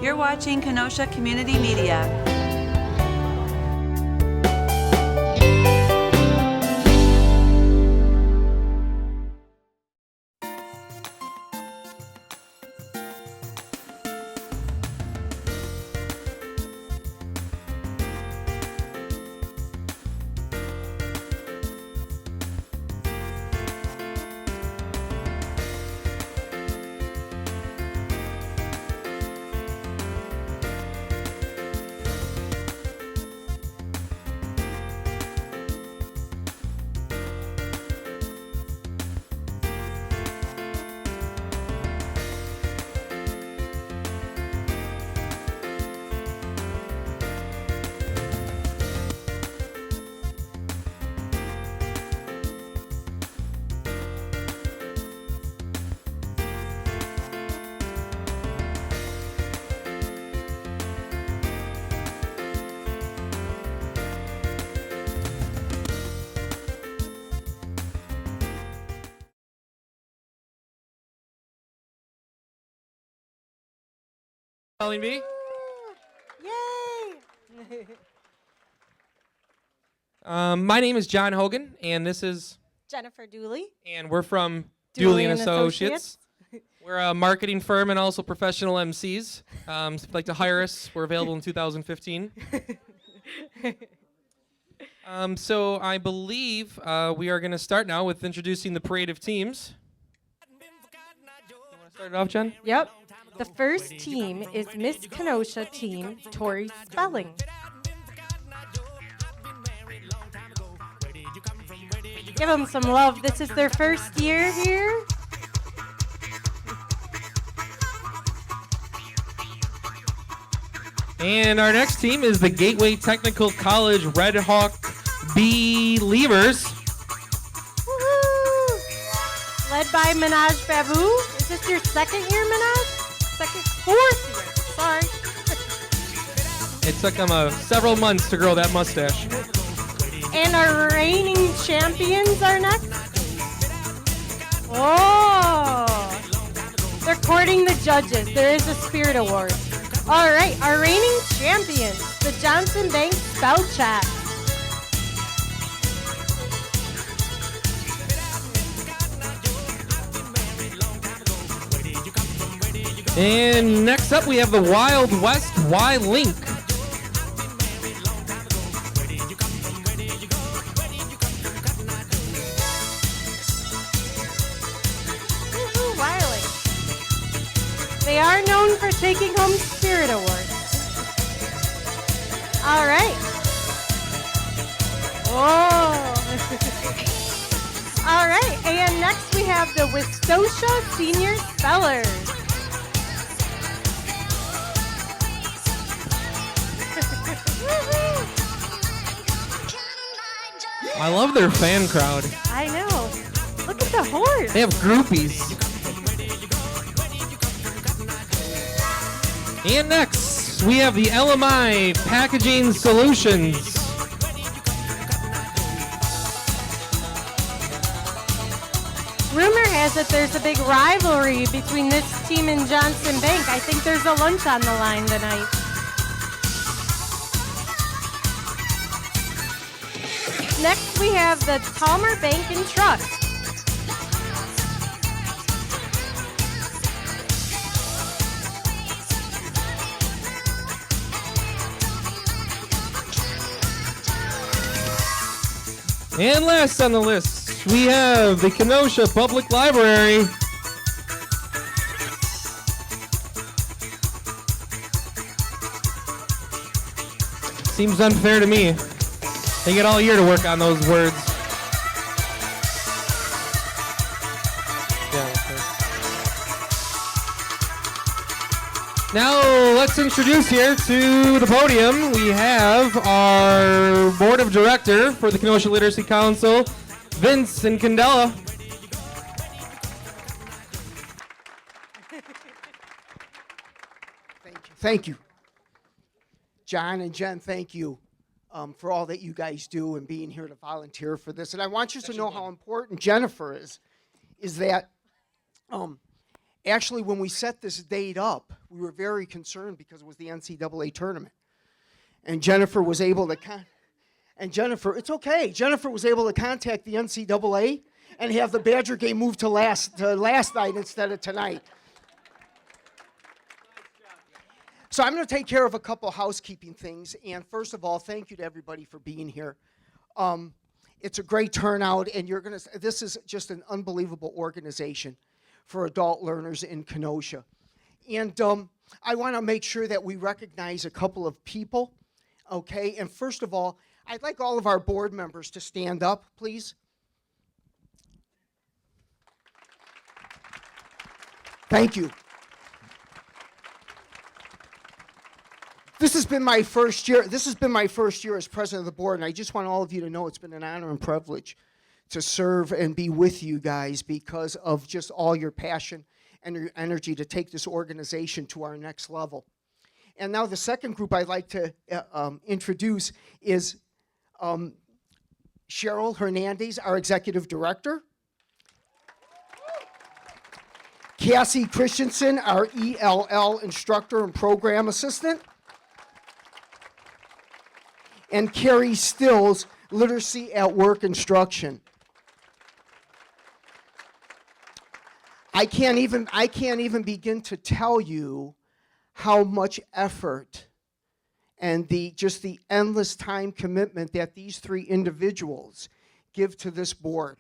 You're watching Kenosha Community Media. Spelling Bee. Yay! My name is John Hogan, and this is Jennifer Dooley. and we're from Dooley and Associates. We're a marketing firm and also professional MCs. If you'd like to hire us, we're available in 2015. So I believe we are going to start now with introducing the parade of teams. You want to start it off, Jen? Yep. The first team is Miss Kenosha team, Tori Spelling. Give them some love. This is their first year here. And our next team is the Gateway Technical College Red Hawk Believers. Woohoo! Led by Minaj Babu. Is this your second year, Minaj? Fourth year. Sorry. It took them several months to grow that mustache. And our reigning champions are next. Oh! They're courting the judges. There is a spirit award. All right, our reigning champions, the Johnson Bank Spell Check. And next up, we have the Wild West Y-Link. Woohoo, Y-Link. They are known for taking home Spirit Awards. All right. Oh. All right, and next we have the Wistosha Senior Spellers. I love their fan crowd. I know. Look at the horse. They have groupies. And next, we have the LMI Packaging Solutions. Rumor has it there's a big rivalry between this team and Johnson Bank. I think there's a lunch on the line tonight. Next, we have the Talmer Bank and Trust. And last on the list, we have the Kenosha Public Library. Seems unfair to me. They get all year to work on those words. Yeah, okay. Now let's introduce here to the podium. We have our board of director for the Kenosha Literacy Council, Vince and Candela. Thank you. John and Jen, thank you for all that you guys do and being here to volunteer for this. And I want you to know how important Jennifer is that Actually, when we set this date up, we were very concerned because it was the NCAA tournament. And Jennifer was able to it's okay. Jennifer was able to contact the NCAA and have the Badger game moved to last night instead of tonight. So I'm going to take care of a couple housekeeping things. And first of all, thank you to everybody for being here. It's a great turnout, and this is just an unbelievable organization for adult learners in Kenosha. And I want to make sure that we recognize a couple of people, okay? And first of all, I'd like all of our board members to stand up, please. Thank you. This has been my first year. This has been my first year as president of the board, and I just want all of you to know it's been an honor and privilege to serve and be with you guys because of just all your passion and your energy to take this organization to our next level. And now the second group I'd like to introduce is Cheryl Hernandez, our executive director. Cassie Christensen, our ELL instructor and program assistant. And Carrie Stills, literacy at work instruction. I can't even begin to tell you how much effort and the endless time commitment that these three individuals give to this board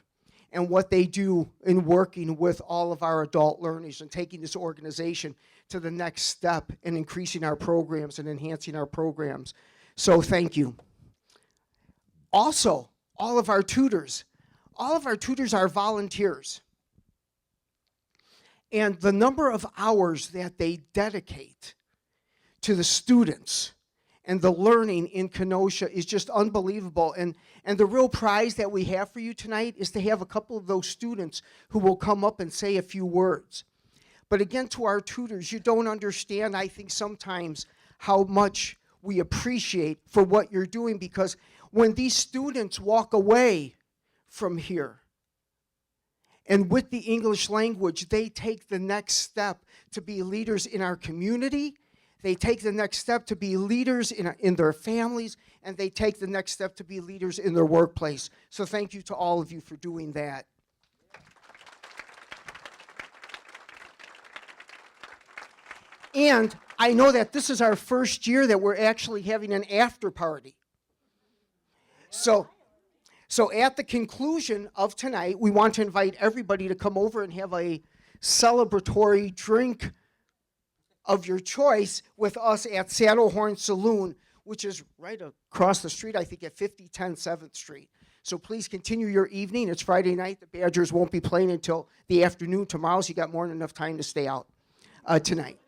and what they do in working with all of our adult learners and taking this organization to the next step in increasing our programs and enhancing our programs. So thank you. Also, all of our tutors are volunteers. And the number of hours that they dedicate to the students and the learning in Kenosha is just unbelievable. And the real prize that we have for you tonight is to have a couple of those students who will come up and say a few words. But again, to our tutors, you don't understand, I think, sometimes how much we appreciate for what you're doing, because when these students walk away from here, and with the English language, they take the next step to be leaders in our community. They take the next step to be leaders in their families, and they take the next step to be leaders in their workplace. So thank you to all of you for doing that. And I know that this is our first year that we're actually having an after party. So at the conclusion of tonight, we want to invite everybody to come over and have a celebratory drink of your choice with us at Saddlehorn Saloon, which is right across the street, I think, at 5010 7th Street. So please continue your evening. It's Friday night. The Badgers won't be playing until the afternoon tomorrow, so you got more than enough time to stay out tonight.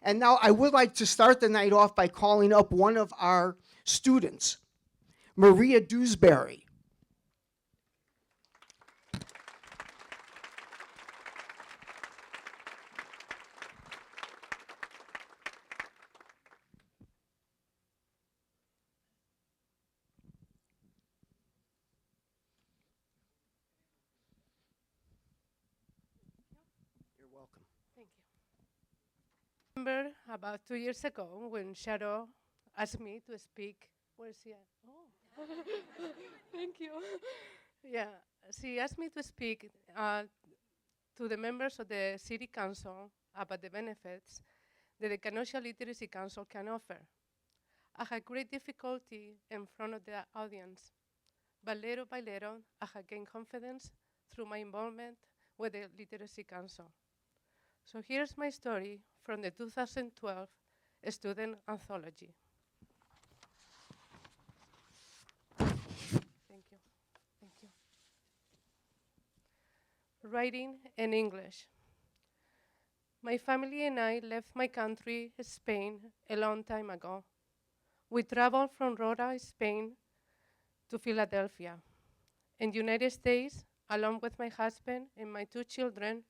And now I would like to start the night off by calling up one of our students, Maria Dewsbury. You're welcome. Thank you. Remember about 2 years ago when Shadow asked me to speak. Where's she at? Oh, thank you. Yeah, she asked me to speak to the members of the City Council about the benefits that the Kenosha Literacy Council can offer. I had great difficulty in front of the audience, but little by little, I had gained confidence through my involvement with the Literacy Council. So here's my story from the 2012 Student Anthology. Thank you. Thank you. Writing in English. My family and I left my country, Spain, a long time ago. We traveled from Rota, Spain, to Philadelphia. In the United States, along with my husband and my two children,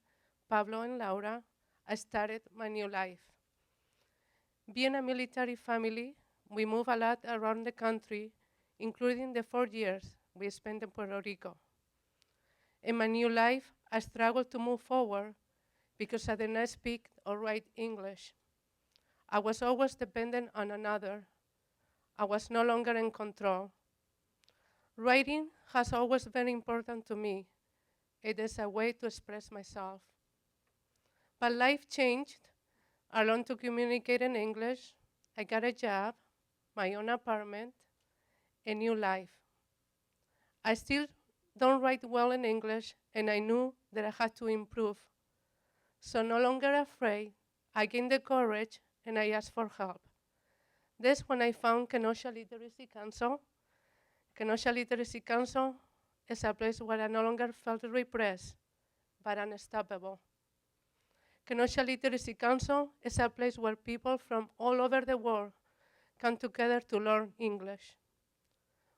Pablo and Laura, I started my new life. Being a military family, we move a lot around the country, including the 4 years we spent in Puerto Rico. In my new life, I struggled to move forward because I did not speak or write English. I was always dependent on another. I was no longer in control. Writing has always been important to me. It is a way to express myself. But life changed. I learned to communicate in English. I got a job, my own apartment, a new life. I still don't write well in English, and I knew that I had to improve. So no longer afraid, I gained the courage, and I asked for help. That's when I found Kenosha Literacy Council. Kenosha Literacy Council is a place where I no longer felt repressed, but unstoppable. Kenosha Literacy Council is a place where people from all over the world come together to learn English.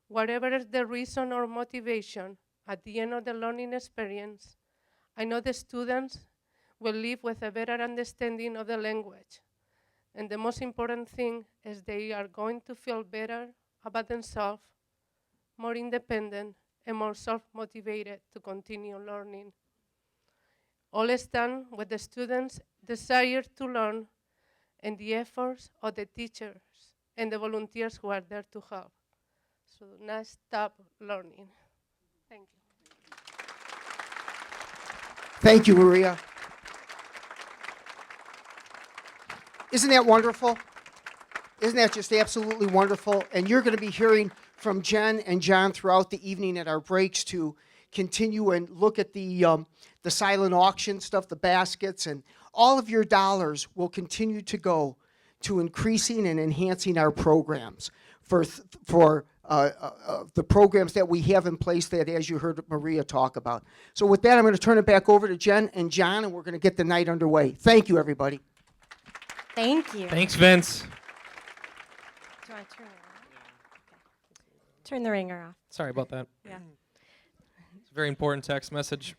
Whatever is the reason or motivation, at the end of the learning experience, I know the students will leave with a better understanding of the language. And the most important thing is they are going to feel better about themselves, more independent, and more self-motivated to continue learning. All is done with the students' desire to learn and the efforts of the teachers and the volunteers who are there to help. So not stop learning. Thank you. Thank you, Maria. Isn't that wonderful? Isn't that just absolutely wonderful? And you're going to be hearing from Jen and John throughout the evening at our breaks to continue and look at the silent auction stuff, the baskets, and all of your dollars will continue to go to increasing and enhancing our programs for the programs that we have in place that, as you heard Maria talk about. So with that, I'm going to turn it back over to Jen and John, and we're going to get the night underway. Thank you, everybody. Thank you. Thanks, Vince. Do you want to turn it off? Okay. Turn the ringer off. Sorry about that. Yeah. It's a very important text message.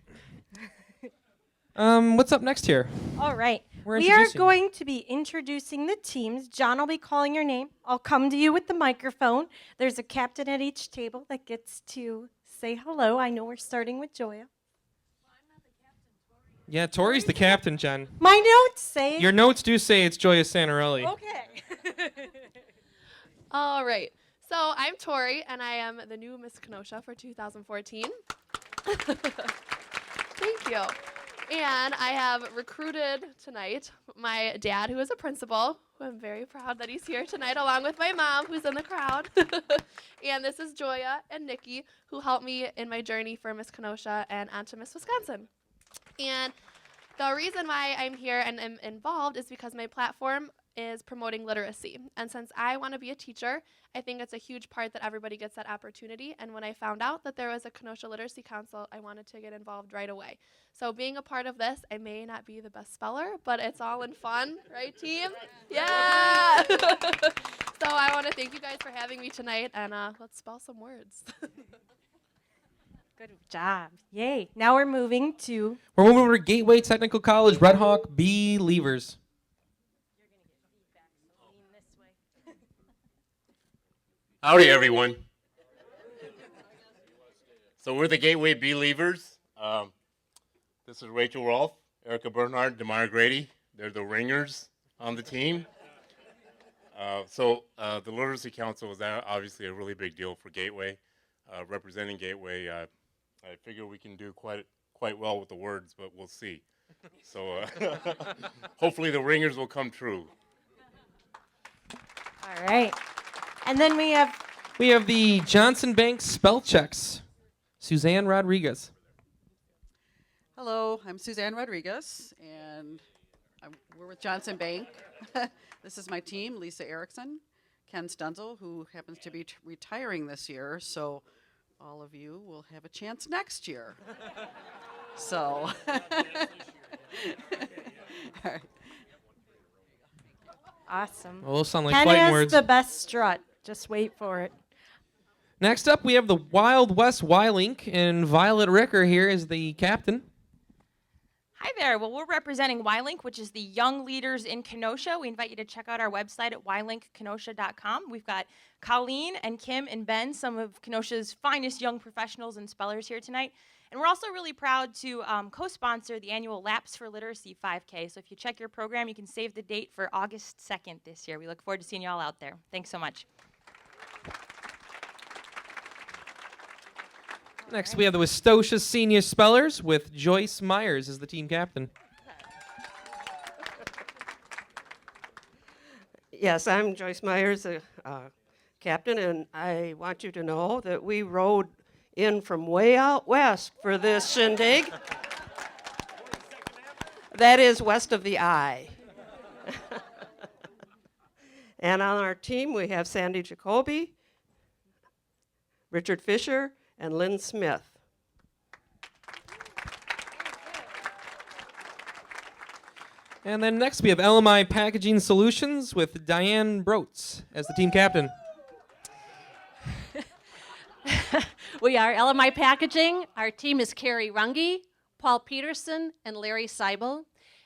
What's up next here? All right. We're We are introducing. going to be introducing the teams. John will be calling your name. I'll come to you with the microphone. There's a captain at each table that gets to say hello. I know we're starting with Joya. Yeah, Tori's the captain, Jen. My notes say. Your notes do say it's Joya Santarelli. Okay. All right. So I'm Tori, and I am the new Miss Kenosha for 2014. Thank you. And I have recruited tonight my dad, who is a principal, who I'm very proud that he's here tonight, along with my mom, who's in the crowd. And this is Joya and Nikki, who helped me in my journey for Miss Kenosha and onto Miss Wisconsin. And the reason why I'm here and am involved is because my platform is promoting literacy. And since I want to be a teacher, I think it's a huge part that everybody gets that opportunity. And when I found out that there was a Kenosha Literacy Council, I wanted to get involved right away. So being a part of this, I may not be the best speller, but it's all in fun, right, team? Yeah! So I want to thank you guys for having me tonight, and let's spell some words. Good job. Yay. Now we're moving to. We're moving over to Gateway Technical College, Red Hawk Believers. Howdy, everyone. So we're the Gateway Believers. This is Rachel Rolfe, Erica Bernhardt, Demar Grady. They're the ringers on the team. The Literacy Council is obviously a really big deal for Gateway. Representing Gateway, I figure we can do quite well with the words, but we'll see. So hopefully the ringers will come true. All right. And then we have. We have the Johnson Bank spell checks. Suzanne Rodriguez. Hello, I'm Suzanne Rodriguez, and we're with Johnson Bank. This is my team, Lisa Erickson, Ken Stunzel, who happens to be retiring this year, so all of you will have a chance next year. So, all right. Awesome. Well, those sound like Ken fighting has words. the best strut. Just wait for it. Next up, we have the Wild West Y-Link, and Violet Ricker here is the captain. Hi there. Well, we're representing Y-Link, which is the young leaders in Kenosha. We invite you to check out our website at ylinkkenosha.com. We've got Colleen and Kim and Ben, some of Kenosha's finest young professionals and spellers here tonight. And we're also really proud to co-sponsor the annual Laps for Literacy 5K. So if you check your program, you can save the date for August 2nd this year. We look forward to seeing you all out there. Thanks so much. Next, we have the Westosha Senior Spellers with Joyce Myers as the team captain. Yes, I'm Joyce Myers, captain, and I want you to know that we rode in from way out west for this shindig. That is west of the I. And on our team, we have Sandy Jacoby, Richard Fisher, and Lynn Smith. And then next we have LMI Packaging Solutions with Diane Broats as the team captain. We are LMI Packaging. Our team is Carrie Runge, Paul Peterson, and Larry Seibel.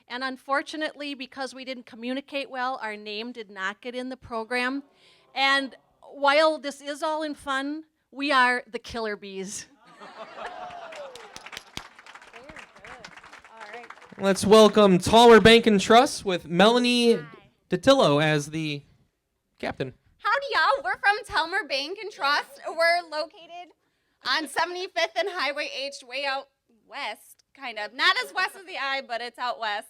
And unfortunately, because we didn't communicate well, our name did not get in the program. And while this is all in fun, we are the Killer Bees. Let's welcome Taller Bank and Trust with Melanie Datillo as the captain. Howdy, y'all. We're from Telmer Bank and Trust. We're located on 75th and Highway H, way out west, kind of. Not as west as the I, but it's out west.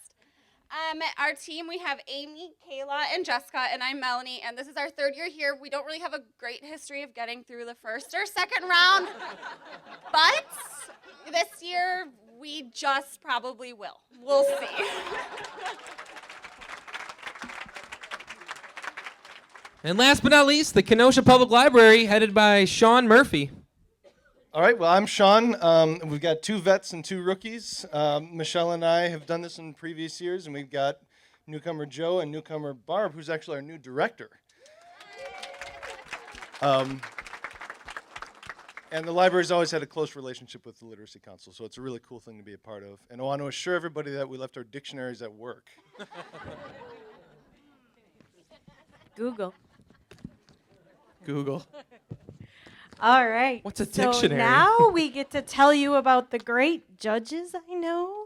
Our team, we have Amy, Kayla, and Jessica, and I'm Melanie, and this is our third year here. We don't really have a great history of getting through the first or second round, but this year, we just probably will. We'll see. And last but not least, the Kenosha Public Library, headed by Sean Murphy. All right, well, I'm Sean. We've got 2 vets and 2 rookies. Michelle and I have done this in previous years, and we've got newcomer Joe and newcomer Barb, who's actually our new director. And the library's always had a close relationship with the Literacy Council, so it's a really cool thing to be a part of. And I want to assure everybody that we left our dictionaries at work. Google. Google. All right. What's a So dictionary? now we get to tell you about the great judges I know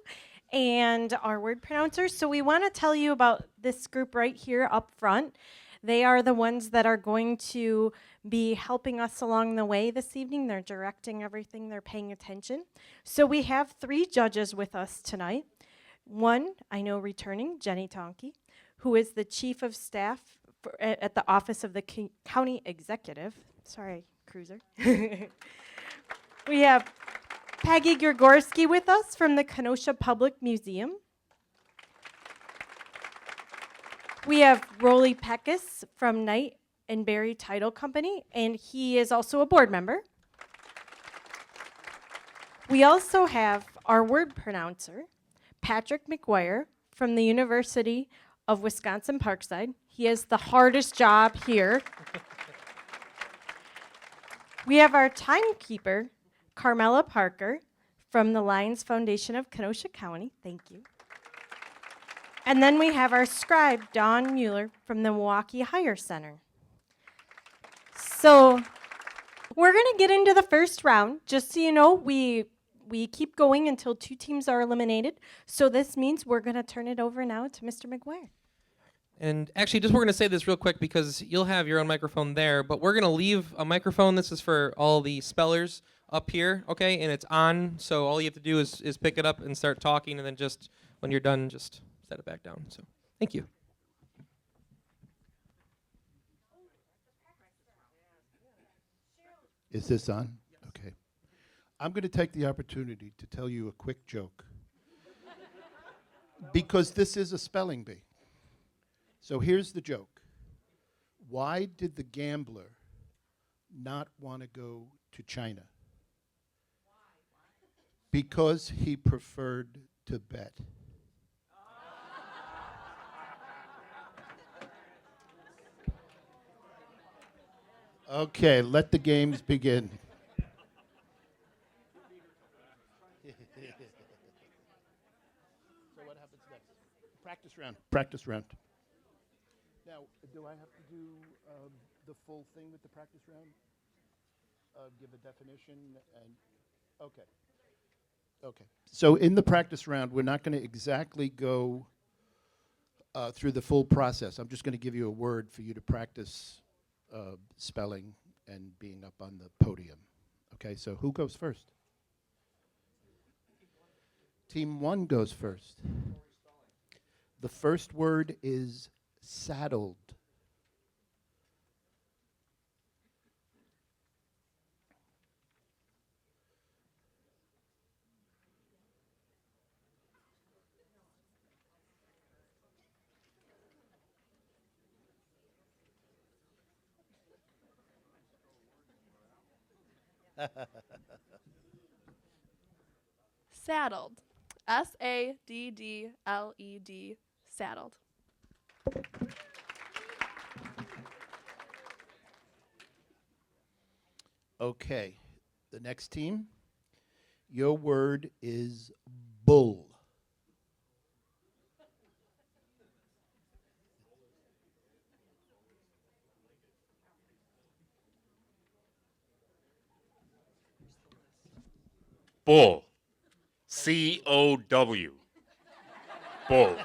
and our word pronouncers. So we want to tell you about this group right here up front. They are the ones that are going to be helping us along the way this evening. They're directing everything. They're paying attention. So we have 3 judges with us tonight. One, I know returning, Jenny Tonke, who is the chief of staff at the Office of the County Executive. Sorry, Cruiser. We have Peggy Grigorski with us from the Kenosha Public Museum. We have Rolly Peckus from Knight and Berry Title Company, and he is also a board member. We also have our word pronouncer, Patrick McGuire from the University of Wisconsin-Parkside. He has the hardest job here. We have our timekeeper, Carmela Parker from the Lions Foundation of Kenosha County. Thank you. And then we have our scribe, Dawn Mueller, from the Milwaukee Hire Center. So we're going to get into the first round. Just so you know, we keep going until 2 teams are eliminated. So this means we're going to turn it over now to Mr. McGuire. And actually, just we're going to say this real quick because you'll have your own microphone there, but we're going to leave a microphone. This is for all the spellers up here, okay? And it's on, so all you have to do is pick it up and start talking, and then just when you're done, just set it back down. So thank you. Is this on? Okay. I'm going to take the opportunity to tell you a quick joke. Because this is a spelling bee. So here's the joke. Why did the gambler not want to go to China? Because he preferred to bet. Okay, let the games begin. So what happens next? Practice round. Practice round. Now, do I have to do the full thing with the practice round? Give a definition and okay. Okay. So in the practice round, we're not going to exactly go through the full process. I'm just going to give you a word for you to practice spelling and being up on the podium. Okay, so who goes first? Team 1 goes first. The first word is saddled. Saddled. Saddled. Saddled. Okay, the next team, your word is bull. Bull. C-O-W. Bull.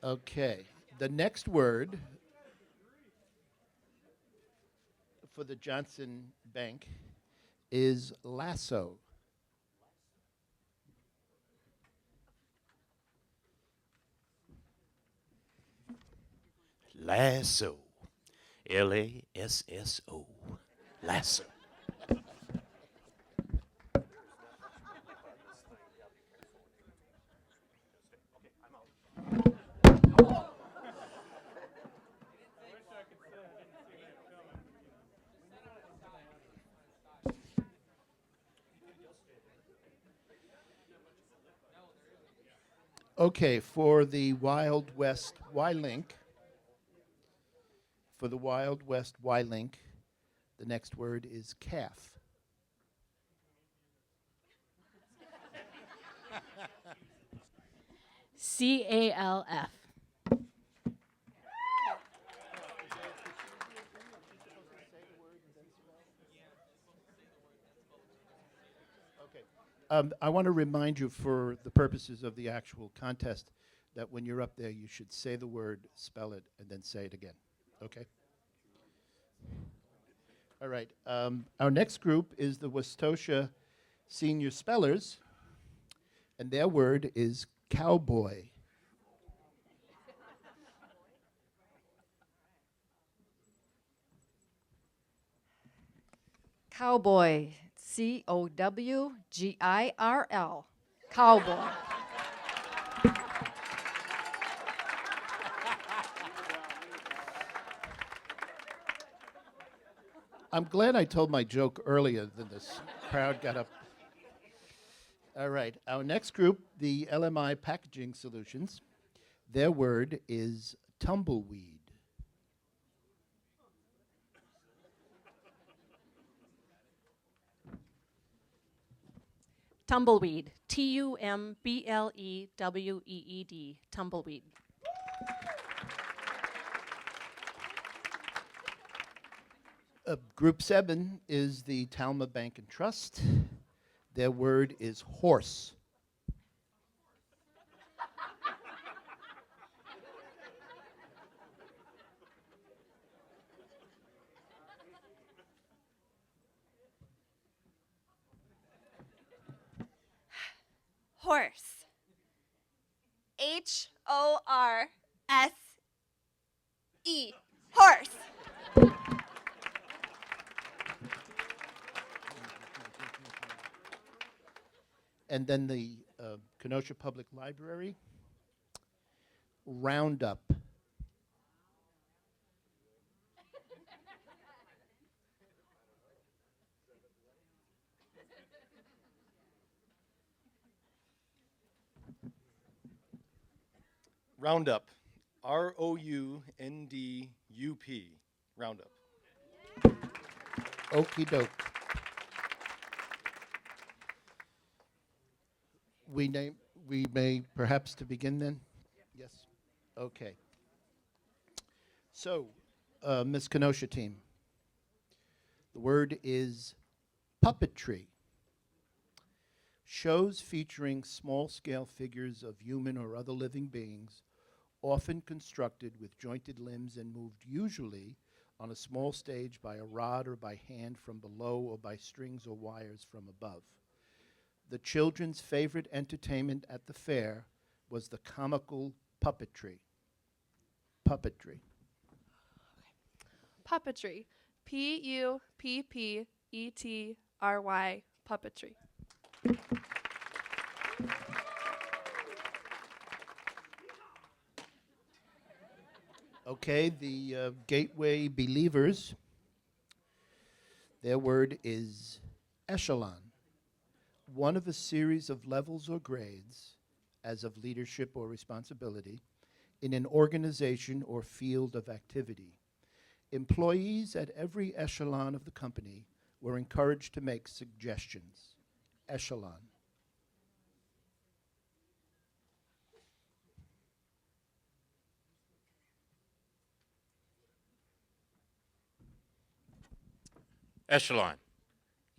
Okay, the next word for the Johnson Bank is lasso. Lasso. Lasso. Lasso. Okay, for the Wild West Y-Link, the next word is calf. CALF. I want to remind you, for the purposes of the actual contest, that when you're up there, you should say the word, spell it, and then say it again. Okay? All right. Our next group is the Westosha Senior Spellers, and their word is cowboy. Cowboy. COWGIRL. Cowboy. I'm glad I told my joke earlier than this crowd got up. All right. Our next group, the LMI Packaging Solutions, their word is tumbleweed. Tumbleweed. TUMBLEWEED. Tumbleweed. Group 7 is the Talma Bank and Trust. Their word is horse. Horse. HORSE. Horse. And then the Kenosha Public Library, Roundup. Roundup. ROUNDUP. Roundup. Okie doke. We may perhaps to begin then? Yes. Okay. So, Miss Kenosha team, the word is puppetry. Shows featuring small-scale figures of human or other living beings, often constructed with jointed limbs and moved usually on a small stage by a rod or by hand from below or by strings or wires from above. The children's favorite entertainment at the fair was the comical puppetry. Puppetry. Puppetry. Puppetry. Puppetry. Okay, the Gateway Believers, their word is echelon, one of a series of levels or grades, as of leadership or responsibility, in an organization or field of activity. Employees at every echelon of the company were encouraged to make suggestions. Echelon. Echelon.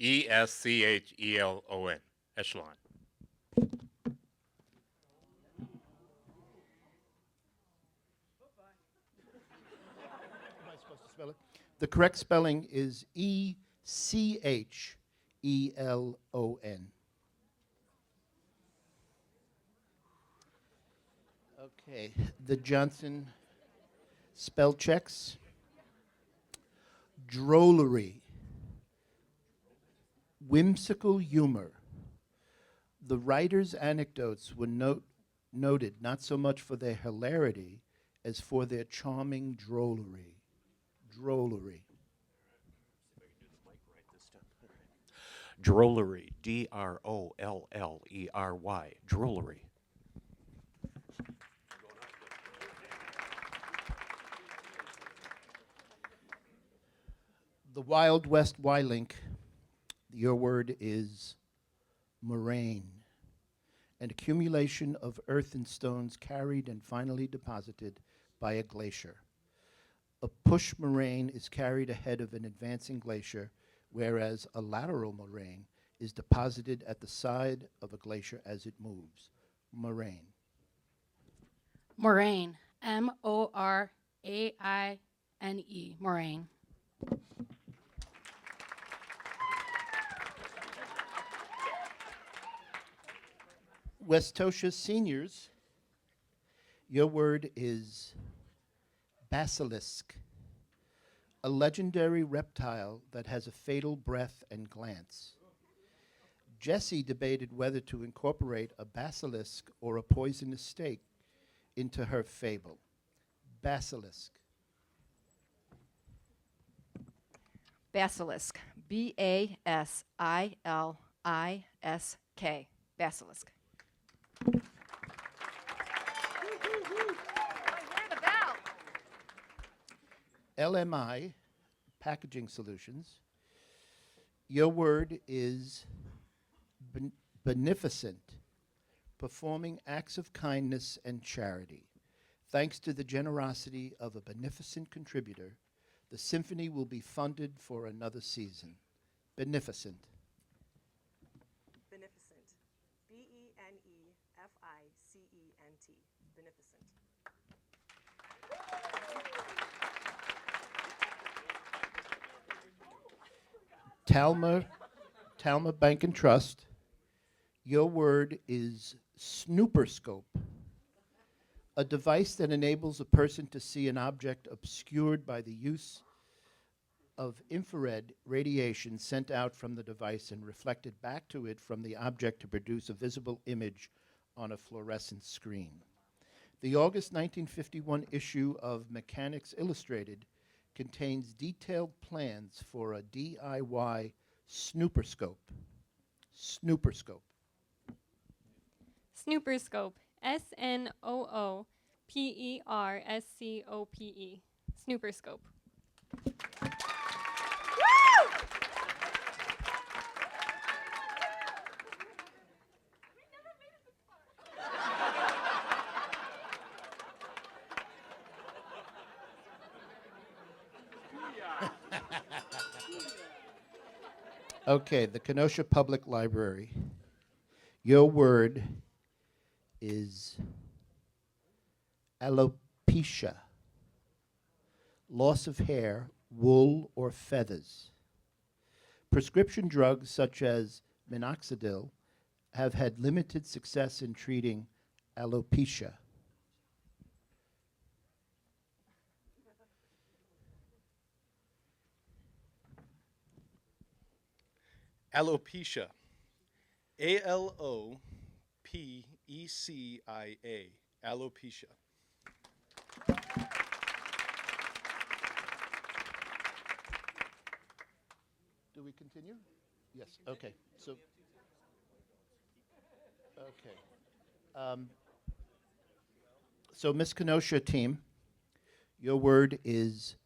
Eschelon. Echelon. Am I supposed to spell it? The correct spelling is Echelon. Okay, the Johnson spell checks. Drollery, whimsical humor. The writer's anecdotes were noted not so much for their hilarity as for their charming drollery. Drollery. Drollery. Drollery. Drollery. The Wild West Y-Link, your word is moraine, an accumulation of earth and stones carried and finally deposited by a glacier. A push moraine is carried ahead of an advancing glacier, whereas a lateral moraine is deposited at the side of a glacier as it moves. Moraine. Moraine. Moraine. Moraine. Westosha seniors, your word is basilisk, a legendary reptile that has a fatal breath and glance. Jessie debated whether to incorporate a basilisk or a poisonous snake into her fable. Basilisk. Basilisk. Basilisk. Basilisk. LMI, Packaging Solutions, your word is beneficent, performing acts of kindness and charity. Thanks to the generosity of a beneficent contributor, the symphony will be funded for another season. Beneficent. Beneficent. Beneficent. Beneficent. Talma Bank and Trust, your word is snooperscope, a device that enables a person to see an object obscured by the use of infrared radiation sent out from the device and reflected back to it from the object to produce a visible image on a fluorescent screen. The August 1951 issue of Mechanics Illustrated contains detailed plans for a DIY snooperscope. Snooperscope. Snooperscope. Snooperscope. Snooperscope. Okay, the Kenosha Public Library. Your word is alopecia. Loss of hair, wool, or feathers. Prescription drugs such as minoxidil have had limited success in treating alopecia. Alopecia. Alopecia. Alopecia. Do we continue? Yes. Okay. So. Okay. So, Miss Kenosha team, your word is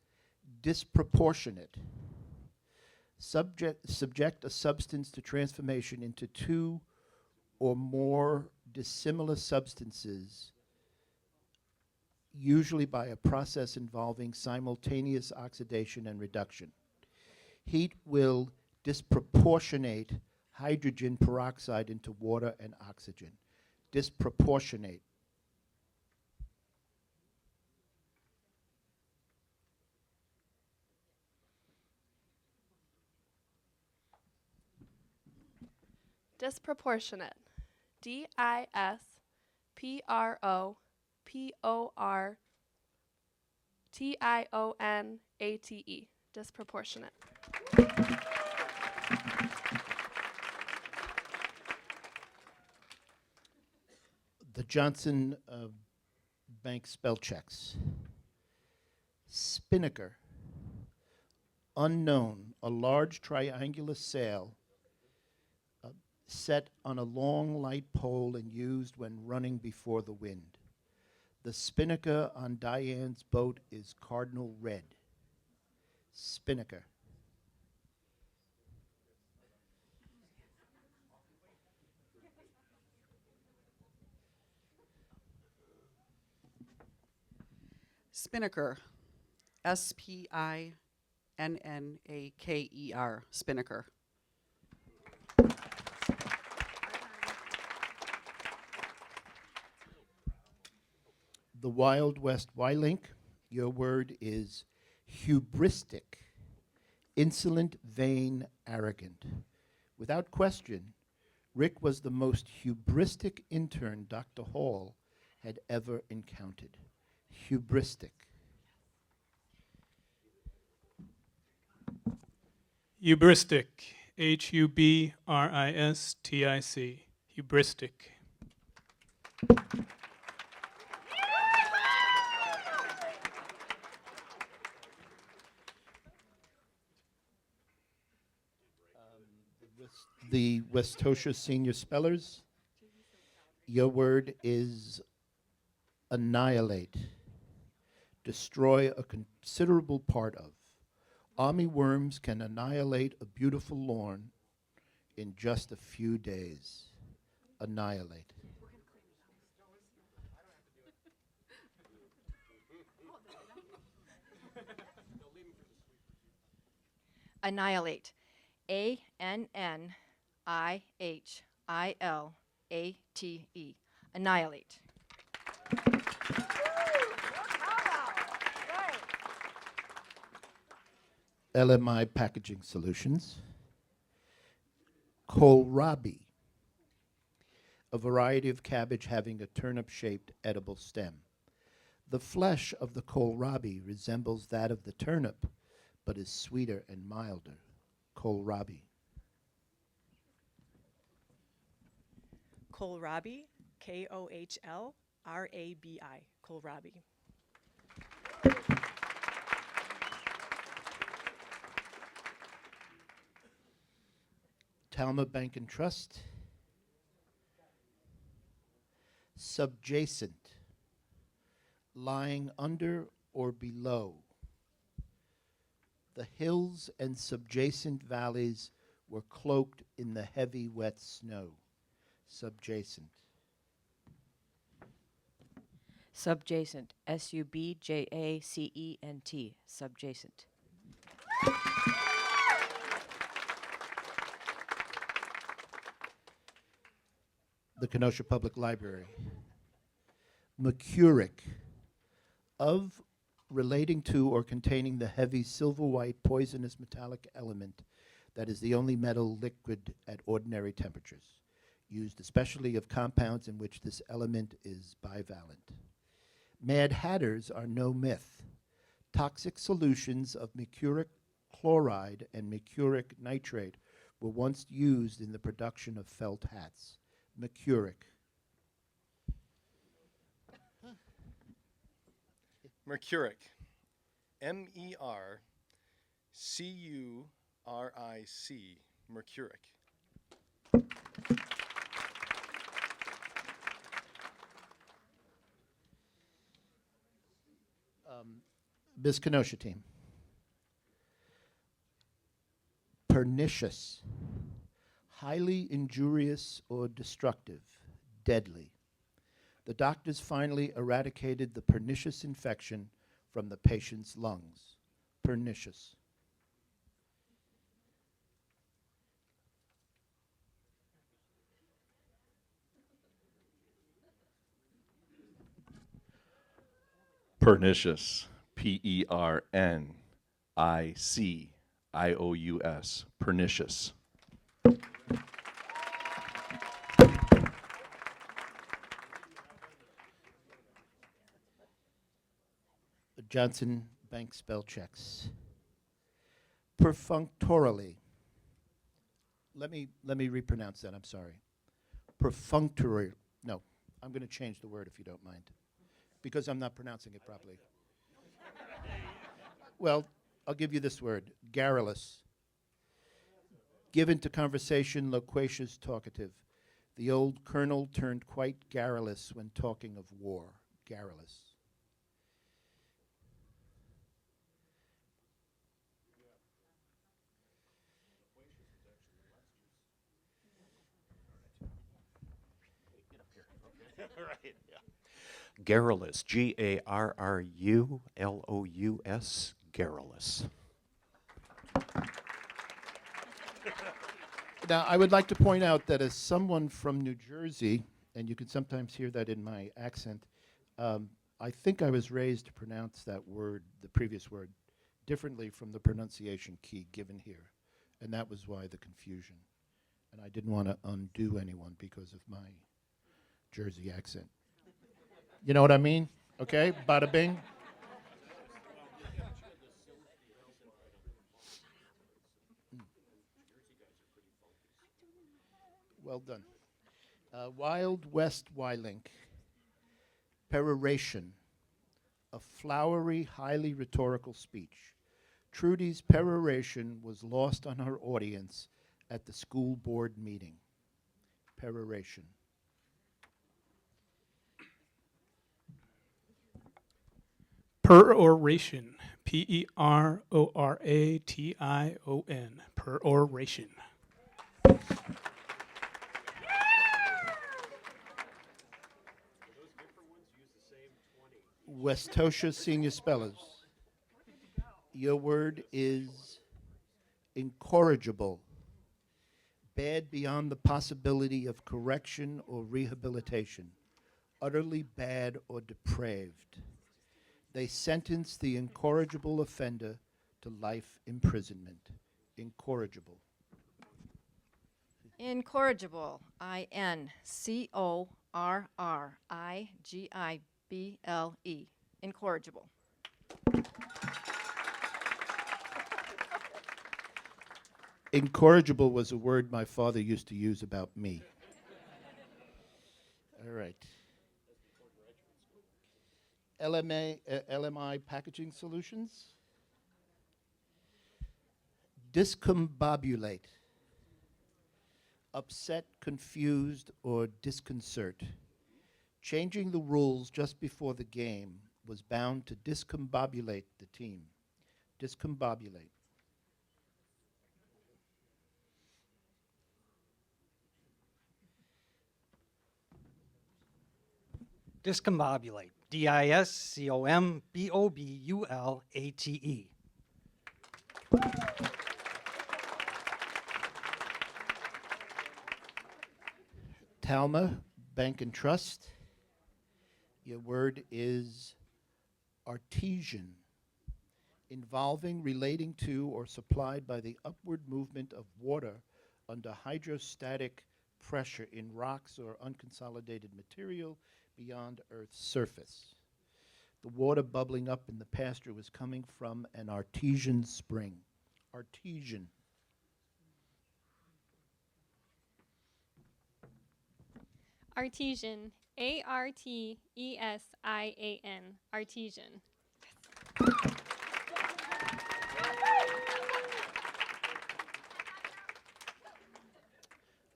disproportionate. Subject a substance to transformation into two or more dissimilar substances, usually by a process involving simultaneous oxidation and reduction. Heat will disproportionate hydrogen peroxide into water and oxygen. Disproportionate. Disproportionate. Disproportionate. Disproportionate. The Johnson Bank spell checks. Spinnaker. Unknown, a large triangular sail set on a long light pole and used when running before the wind. The spinnaker on Diane's boat is cardinal red. Spinnaker. Spinnaker. Spinnaker. Spinnaker. The Wild West Y-Link, your word is hubristic, insolent, vain, arrogant. Without question, Rick was the most hubristic intern Dr. Hall had ever encountered. Hubristic. Hubristic. Hubristic. Hubristic. The Westosha Senior Spellers, your word is annihilate. Destroy a considerable part of. Army worms can annihilate a beautiful lawn in just a few days. Annihilate. Annihilate. ANNIHILATE. Annihilate. LMI Packaging Solutions. Kohlrabi, a variety of cabbage having a turnip-shaped edible stem. The flesh of the kohlrabi resembles that of the turnip, but is sweeter and milder. Kohlrabi. Kohlrabi, Kohlrabi. Kohlrabi. Talma Bank and Trust. Subjacent, lying under or below. The hills and subjacent valleys were cloaked in the heavy, wet snow. Subjacent. Subjacent. SUBJACENT. Subjacent. the Kenosha Public Library. Mercuric, of, relating to, or containing the heavy silver-white poisonous metallic element that is the only metal liquid at ordinary temperatures, used especially of compounds in which this element is bivalent. Mad Hatters are no myth. Toxic solutions of mercuric chloride and mercuric nitrate were once used in the production of felt hats. Mercuric. Mercuric. M-E-R-C-U-R-I-C. Mercuric. Miss Kenosha team. Pernicious. Highly injurious or destructive. Deadly. The doctors finally eradicated the pernicious infection from the patient's lungs. Pernicious. Pernicious. P-E-R-N-I-C-I-O-U-S. Pernicious. Johnson Bank spell checks. Perfunctorily. Let me repronounce that, I'm sorry. Perfunctory. No, I'm going to change the word if you don't mind, because I'm not pronouncing it properly. Well, I'll give you this word, garrulous. Given to conversation, loquacious, talkative. The old colonel turned quite garrulous when talking of war. Garrulous. Right, yeah. Garrulous. G-A-R-R-U-L-O-U-S. Garrulous. Now, I would like to point out that as someone from New Jersey, and you can sometimes hear that in my accent, I think I was raised to pronounce that word, the previous word, differently from the pronunciation key given here. And that was why the confusion. And I didn't want to undo anyone because of my Jersey accent. You know what I mean? Okay, bada bing. Well done. Wild West Wylink. Peroration. A flowery, highly rhetorical speech. Trudy's peroration was lost on her audience at the school board meeting. Peroration. Peroration. P-E-R-O-R-A-T-I-O-N. Peroration. Westosha Senior Spellers. Your word is incorrigible. Bad beyond the possibility of correction or rehabilitation. Utterly bad or depraved. They sentence the incorrigible offender to life imprisonment. Incorrigible. Incorrigible. I-N-C-O-R-R-I-G-I-B-L-E. Incorrigible. Incorrigible was a word my father used to use about me. All right. LMI Packaging Solutions. Discombobulate. Upset, confused, or disconcert. Changing the rules just before the game was bound to discombobulate the team. Discombobulate. Discombobulate. D-I-S-C-O-M-B-O-B-U-L-A-T-E. Talma Bank and Trust. Your word is artesian, involving, relating to, or supplied by the upward movement of water under hydrostatic pressure in rocks or unconsolidated material beyond Earth's surface. The water bubbling up in the pasture was coming from an artesian spring. Artesian. Artesian. A-R-T-E-S-I-A-N. Artesian.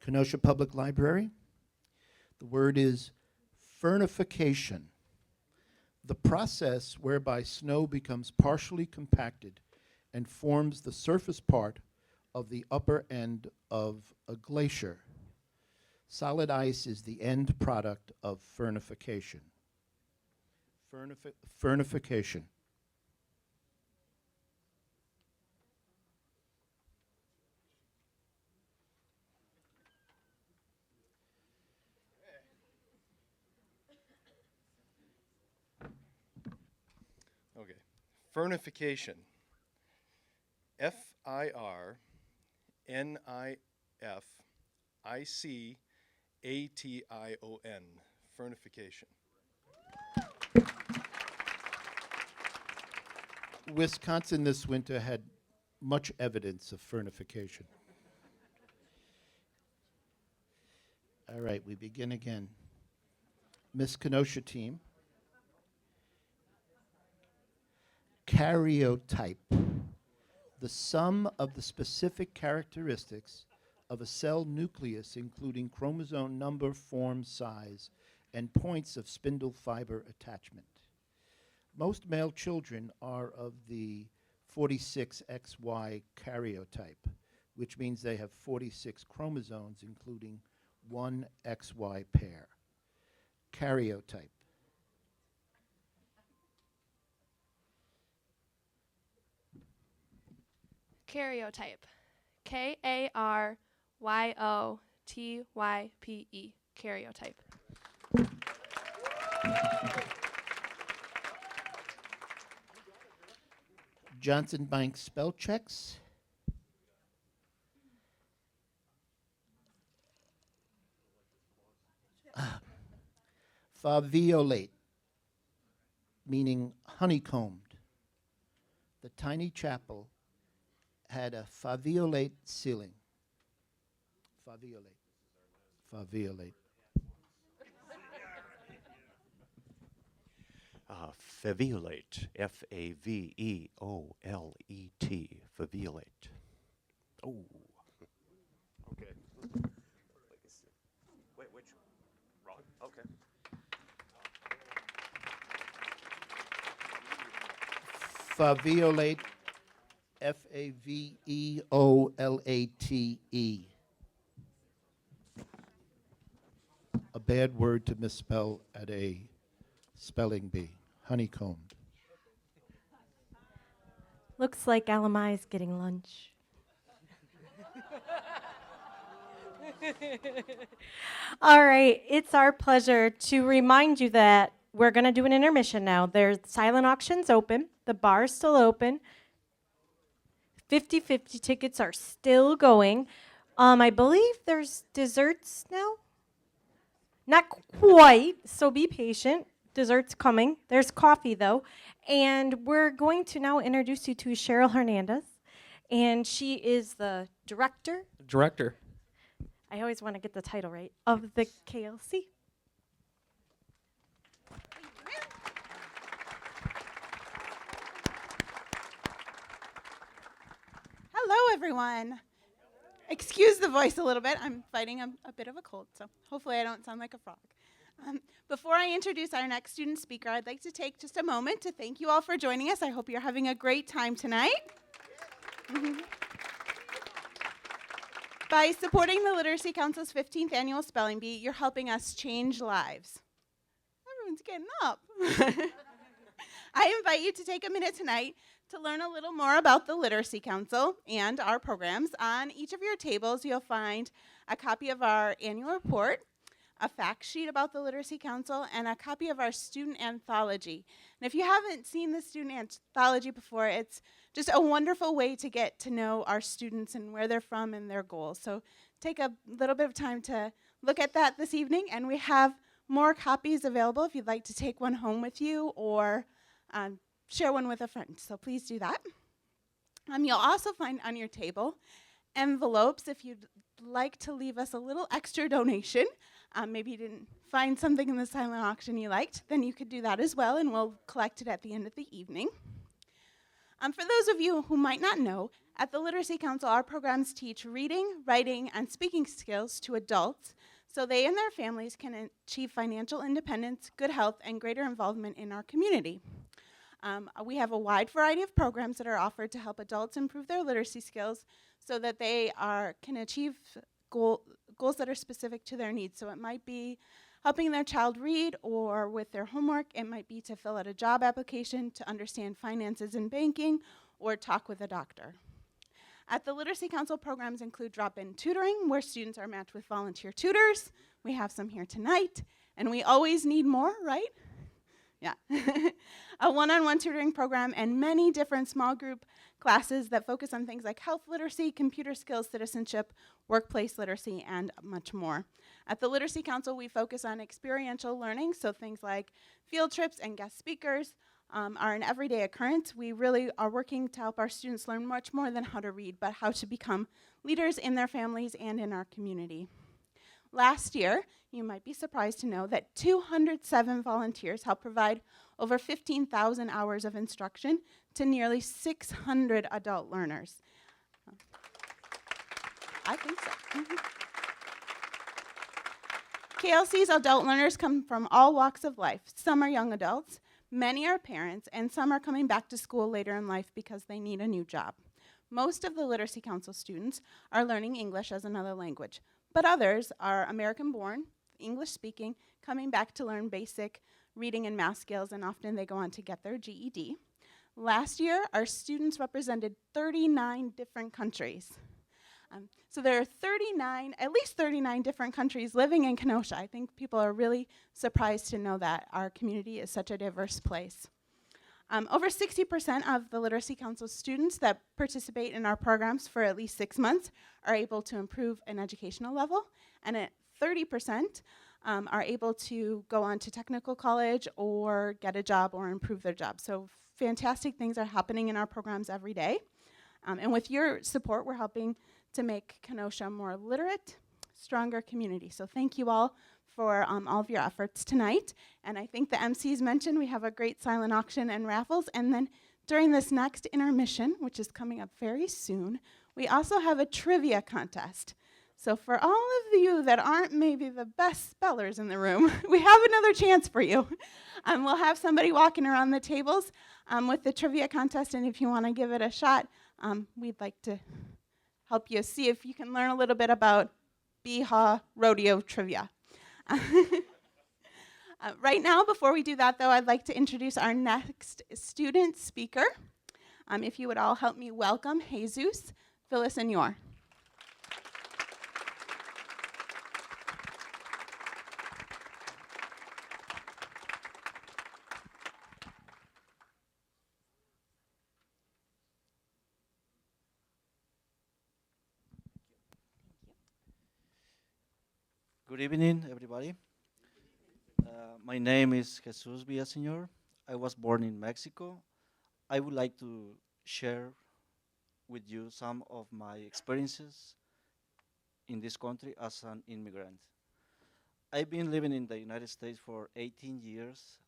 Kenosha Public Library. The word is fernification, the process whereby snow becomes partially compacted and forms the surface part of the upper end of a glacier. Solid ice is the end product of fernification. Fernification. Okay. Fernification. F-I-R-N-I-F-I-C-A-T-I-O-N. Fernification. Wisconsin this winter had much evidence of fernification. All right, we begin again. Miss Kenosha team. Karyotype, the sum of the specific characteristics of a cell nucleus, including chromosome number, form, size, and points of spindle fiber attachment. Most male children are of the 46XY karyotype, which means they have 46 chromosomes, including one XY pair. Karyotype. Karyotype. K-A-R-Y-O-T-Y-P-E. Karyotype. Johnson Bank spell checks. Faviolate, meaning honeycombed. The tiny chapel had a faviolate ceiling. Faviolate. Faviolate. Faviolate. F-A-V-E-O-L-E-T. Faviolate. Oh. Okay. Wait, which? Wrong. Okay. Faviolate. F-A-V-E-O-L-A-T-E. A bad word to misspell at a spelling bee. Honeycombed. Looks like Alamai's getting lunch. All right, it's our pleasure to remind you that we're going to do an intermission now. There's silent auctions open. The bar's still open. 50-50 tickets are still going. I believe there's desserts now. Not quite, so be patient. Dessert's coming. There's coffee, though. And we're going to now introduce you to Cheryl Hernandez. And she is the director. Director. I always want to get the title right, of the KLC. Hello, everyone. Excuse the voice a little bit. I'm fighting a bit of a cold, so hopefully I don't sound like a frog. Before I introduce our next student speaker, I'd like to take just a moment to thank you all for joining us. I hope you're having a great time tonight. By supporting the Literacy Council's 15th Annual Spelling Bee, you're helping us change lives. Everyone's getting up. I invite you to take a minute tonight to learn a little more about the Literacy Council and our programs. On each of your tables, you'll find a copy of our annual report, a fact sheet about the Literacy Council, and a copy of our student anthology. And if you haven't seen the student anthology before, it's just a wonderful way to get to know our students and where they're from and their goals. So take a little bit of time to look at that this evening, and we have more copies available if you'd like to take one home with you or share one with a friend. So please do that. You'll also find on your table envelopes if you'd like to leave us a little extra donation. Maybe you didn't find something in the silent auction you liked, then you could do that as well, and we'll collect it at the end of the evening. For those of you who might not know, at the Literacy Council, our programs teach reading, writing, and speaking skills to adults so they and their families can achieve financial independence, good health, and greater involvement in our community. We have a wide variety of programs that are offered to help adults improve their literacy skills so that they can achieve goals that are specific to their needs. So it might be helping their child read or with their homework. It might be to fill out a job application, to understand finances and banking, or talk with a doctor. At the Literacy Council, programs include drop-in tutoring, where students are matched with volunteer tutors. We have some here tonight, and we always need more, right? Yeah. A one-on-one tutoring program and many different small group classes that focus on things like health literacy, computer skills, citizenship, workplace literacy, and much more. At the Literacy Council, we focus on experiential learning, so things like field trips and guest speakers are an everyday occurrence. We really are working to help our students learn much more than how to read, but how to become leaders in their families and in our community. Last year, you might be surprised to know that 207 volunteers helped provide over 15,000 hours of instruction to nearly 600 adult learners. I think so. KLC's adult learners come from all walks of life. Some are young adults, many are parents, and some are coming back to school later in life because they need a new job. Most of the Literacy Council students are learning English as another language, but others are American-born, English-speaking, coming back to learn basic reading and math skills, and often they go on to get their GED. Last year, our students represented 39 different countries. So there are at least 39 different countries living in Kenosha. I think people are really surprised to know that our community is such a diverse place. Over 60% of the Literacy Council students that participate in our programs for at least 6 months are able to improve an educational level, and at 30% are able to go on to technical college or get a job or improve their job. So fantastic things are happening in our programs every day. And with your support, we're helping to make Kenosha a more literate, stronger community. So thank you all for all of your efforts tonight. And I think the MCs mentioned we have a great silent auction and raffles. And then during this next intermission, which is coming up very soon, we also have a trivia contest. So for all of you that aren't maybe the best spellers in the room, we have another chance for you. We'll have somebody walking around the tables with the trivia contest, and if you want to give it a shot, we'd like to help you see if you can learn a little bit about Beehaw Rodeo trivia. Right now, before we do that, though, I'd like to introduce our next student speaker. If you would all help me welcome Jesus Villaseñor. Good evening, everybody. My name is Jesus Villaseñor. I was born in Mexico. I would like to share with you some of my experiences in this country as an immigrant. I've been living in the United States for 18 years.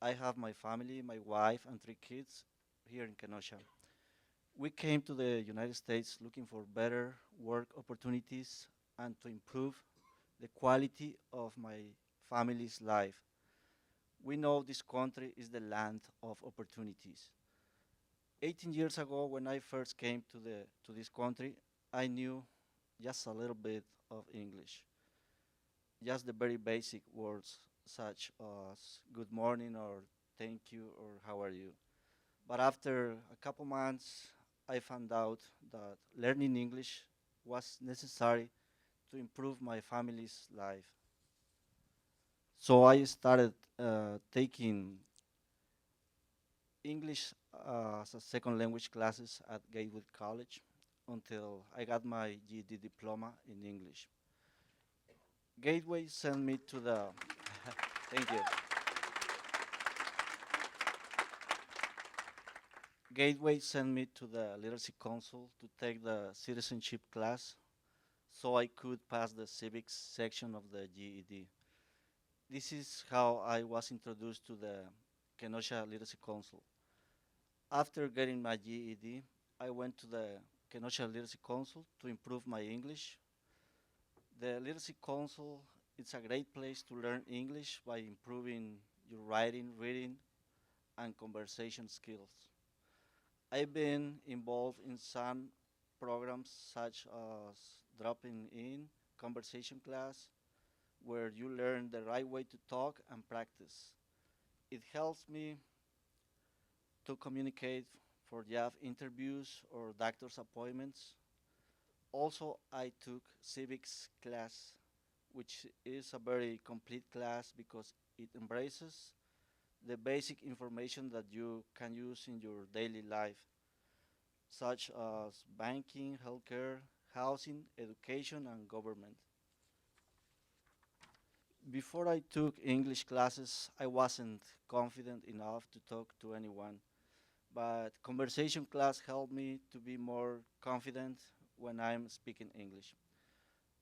I have my family, my wife, and 3 kids here in Kenosha. We came to the United States looking for better work opportunities and to improve the quality of my family's life. We know this country is the land of opportunities. 18 years ago, when I first came to this country, I knew just a little bit of English, just the very basic words such as good morning or thank you or how are you. But after a couple months, I found out that learning English was necessary to improve my family's life. So I started taking English as a second language classes at Gateway College until I got my GED diploma in English. Gateway sent me to the thank you. Gateway sent me to the Literacy Council to take the citizenship class so I could pass the civics section of the GED. This is how I was introduced to the Kenosha Literacy Council. After getting my GED, I went to the Kenosha Literacy Council to improve my English. The Literacy Council is a great place to learn English by improving your writing, reading, and conversation skills. I've been involved in some programs such as dropping in conversation class, where you learn the right way to talk and practice. It helps me to communicate for job interviews or doctor's appointments. Also, I took civics class, which is a very complete class because it embraces the basic information that you can use in your daily life, such as banking, healthcare, housing, education, and government. Before I took English classes, I wasn't confident enough to talk to anyone, but conversation class helped me to be more confident when I'm speaking English.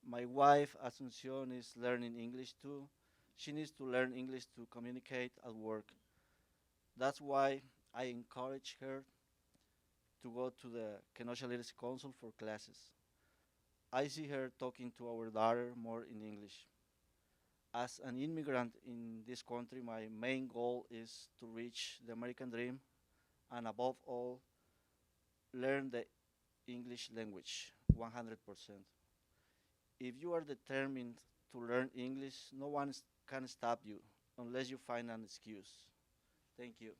My wife, Asuncion, is learning English too. She needs to learn English to communicate at work. That's why I encourage her to go to the Kenosha Literacy Council for classes. I see her talking to our daughter more in English. As an immigrant in this country, my main goal is to reach the American dream and above all, learn the English language 100%. If you are determined to learn English, no one can stop you unless you find an excuse. Thank you.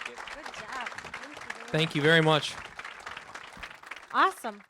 Good job. Thank you very much. Awesome.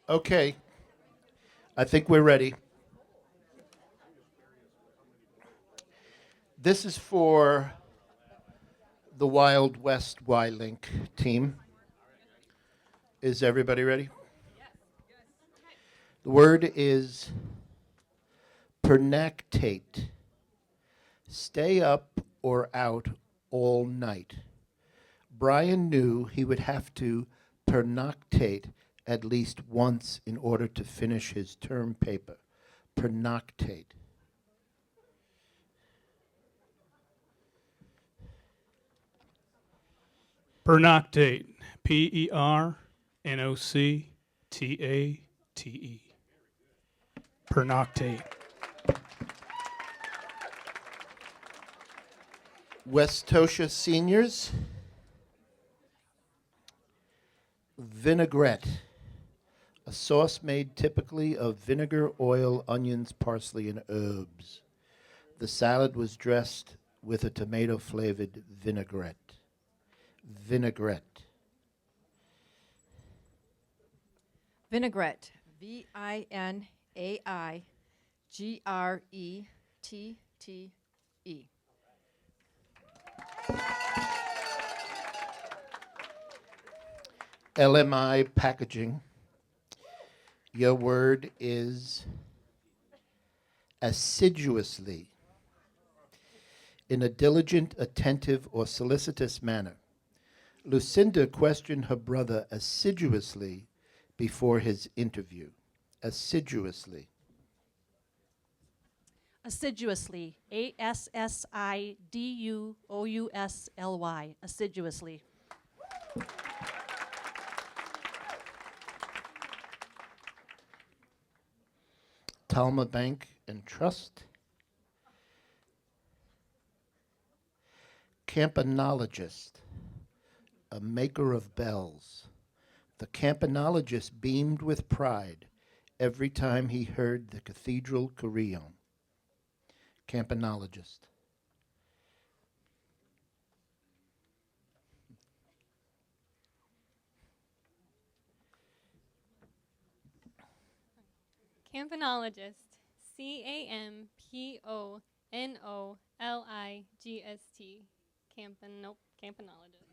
Okay, I think we're ready. This is for the Wild West Y-Link team. Is everybody ready? The word is pernactate. Stay up or out all night. Brian knew he would have to pernoctate at least once in order to finish his term paper. Pernoctate. Pernoctate. Pernoctate. Pernoctate. Westosha seniors. Vinaigrette. A sauce made typically of vinegar, oil, onions, parsley, and herbs. The salad was dressed with a tomato-flavored vinaigrette. Vinaigrette. Vinaigrette. Vinaigrette. LMI packaging. Your word is assiduously, in a diligent, attentive, or solicitous manner. Lucinda questioned her brother assiduously before his interview. Assiduously. Assiduously. ASSIDUOUSLY. Assiduously. Talma Bank and Trust. Campanologist, a maker of bells. The campanologist beamed with pride every time he heard the cathedral carillon. Campanologist. Campanologist. CAMPONOLIGST. Nope. Campanologist.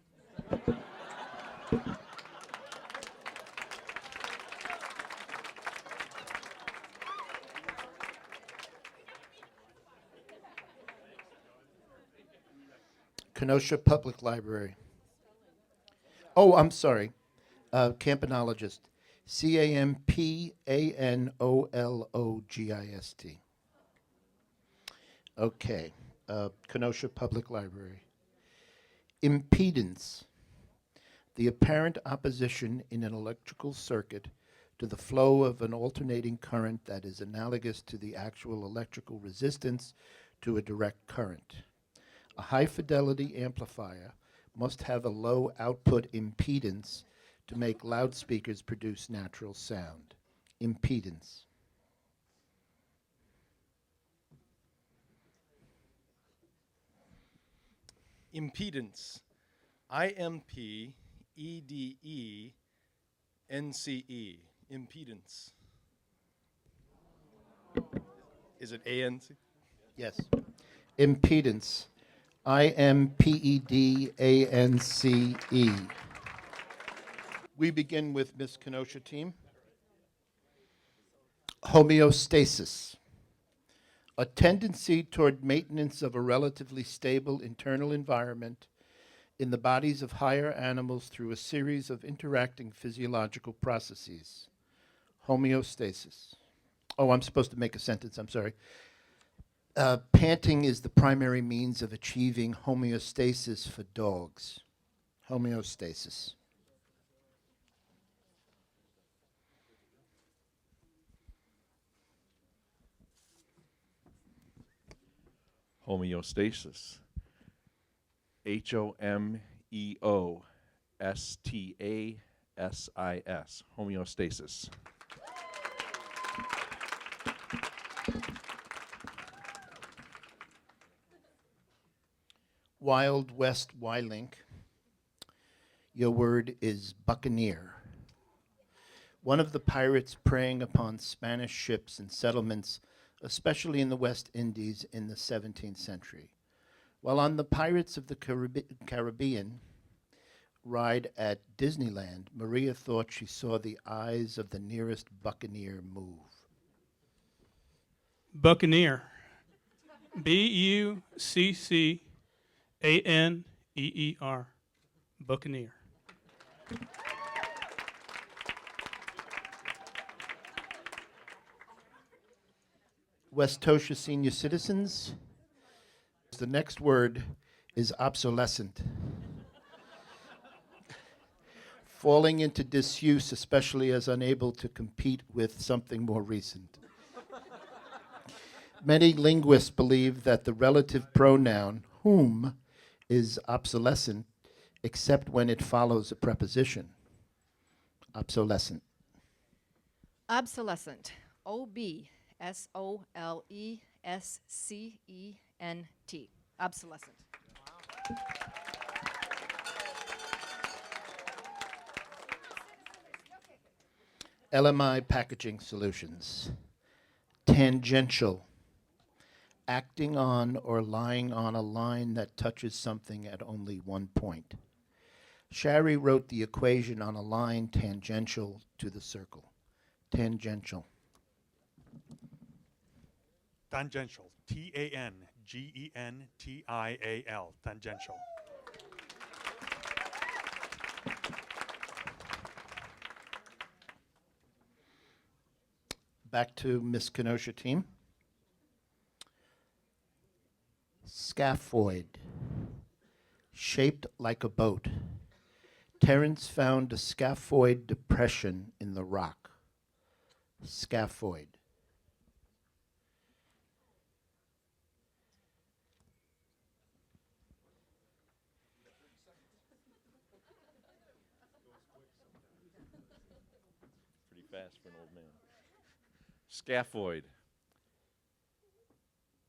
Kenosha Public Library. Oh, I'm sorry. Campanologist. CAMPANOLOGIST. Okay. Kenosha Public Library. Impedance. The apparent opposition in an electrical circuit to the flow of an alternating current that is analogous to the actual electrical resistance to a direct current. A high-fidelity amplifier must have a low output impedance to make loudspeakers produce natural sound. Impedance. Impedance. IMPEDENCE. Impedance. Is it ANC? Yes. Impedance. IMPEDANCE. We begin with Miss Kenosha team. Homeostasis. A tendency toward maintenance of a relatively stable internal environment in the bodies of higher animals through a series of interacting physiological processes. Homeostasis. Oh, I'm supposed to make a sentence, I'm sorry. Panting is the primary means of achieving homeostasis for dogs. Homeostasis. Homeostasis. HOMEOSTASIS. Homeostasis. Wild West Wylink. Your word is buccaneer. One of the pirates preying upon Spanish ships and settlements, especially in the West Indies in the 17th century. While on the Pirates of the Caribbean ride at Disneyland, Maria thought she saw the eyes of the nearest buccaneer move. Buccaneer. BUCCANEER. Buccaneer. Westosha senior citizens. The next word is obsolescent. Falling into disuse, especially as unable to compete with something more recent. Many linguists believe that the relative pronoun whom is obsolescent except when it follows a preposition. Obsolescent. Obsolescent. OBSOLESCENT. Obsolescent. LMI Packaging Solutions. Tangential. Acting on or lying on a line that touches something at only one point. Shari wrote the equation on a line tangential to the circle. Tangential. Tangential. Tangential. Tangential. Back to Miss Kenosha team. Scaphoid. Shaped like a boat. Terence found a scaphoid depression in the rock. Scaphoid. Pretty fast for an old man. Scaphoid.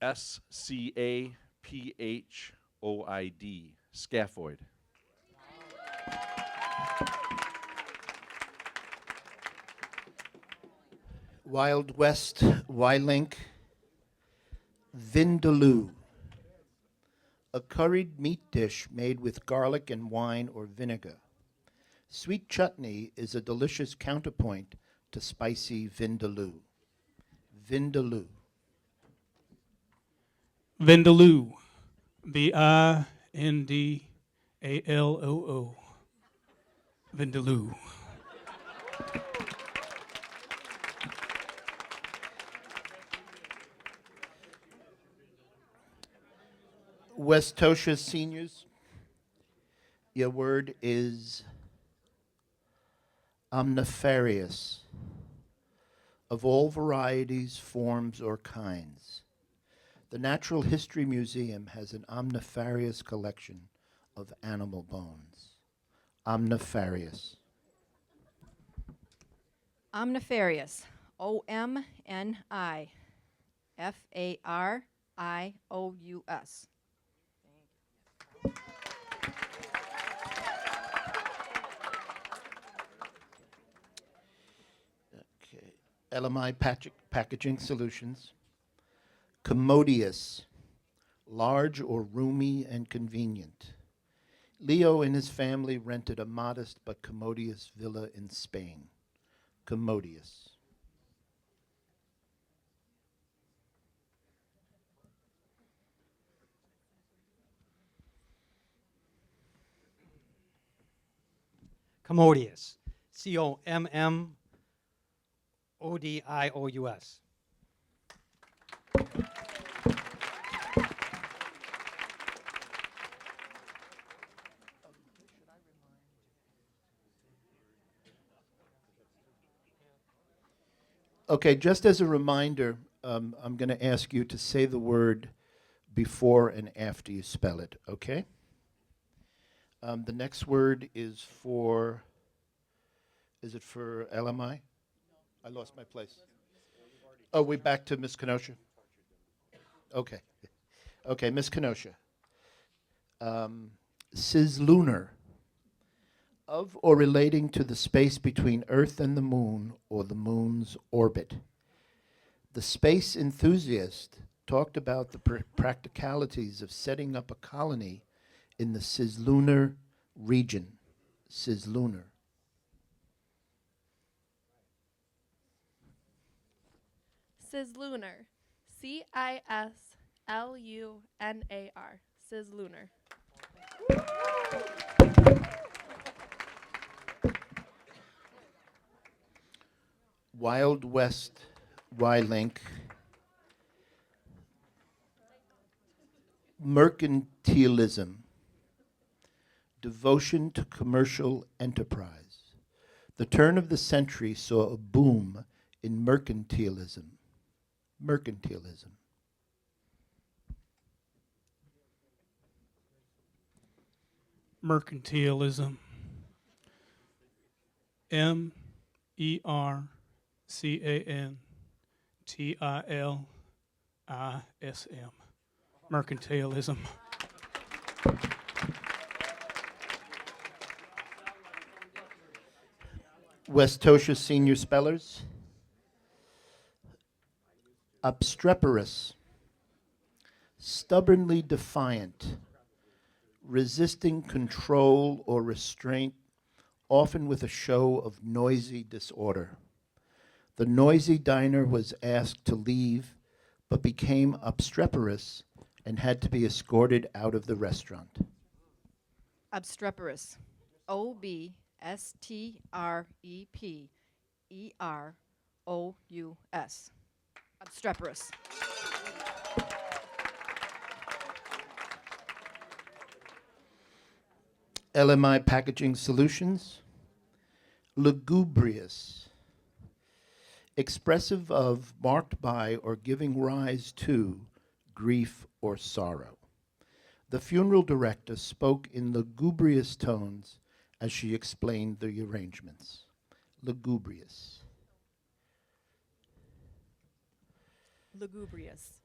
Scaphoid. Scaphoid. Wild West, Y-Link, Vindaloo. A curried meat dish made with garlic and wine or vinegar. Sweet chutney is a delicious counterpoint to spicy vindaloo. Vindaloo. Vindaloo. Vindaloo. Vindaloo. Westosha seniors, your word is omnifarious, of all varieties, forms, or kinds. The Natural History Museum has an omnifarious collection of animal bones. Omnifarious. Omnifarious. OMNIFARIOUS. Okay. LMI Packaging Solutions. Commodious. Large or roomy and convenient. Leo and his family rented a modest but commodious villa in Spain. Commodious. Commodious. COMMODIOUS. Okay, just as a reminder, I'm going to ask you to say the word before and after you spell it, okay? The next word is it for LMI? I lost my place. Oh, we're back to Miss Kenosha? Okay. Okay, Miss Kenosha. Cislunar. Of or relating to the space between Earth and the Moon or the Moon's orbit. The space enthusiast talked about the practicalities of setting up a colony in the cislunar region. Cislunar. Cislunar. CISLUNAR. Cislunar. Wild West, Y-Link. Mercantilism. Devotion to commercial enterprise. The turn of the century saw a boom in mercantilism. Mercantilism. Mercantilism. MERCANTILISM. Mercantilism. Westosha senior spellers. Obstreperous. Stubbornly defiant. Resisting control or restraint, often with a show of noisy disorder. The noisy diner was asked to leave, but became obstreperous and had to be escorted out of the restaurant. Obstreperous. Obstreperous. Obstreperous. LMI Packaging Solutions. Lugubrious. Expressive of, marked by, or giving rise to grief or sorrow. The funeral director spoke in lugubrious tones as she explained the arrangements. Lugubrious. Lugubrious.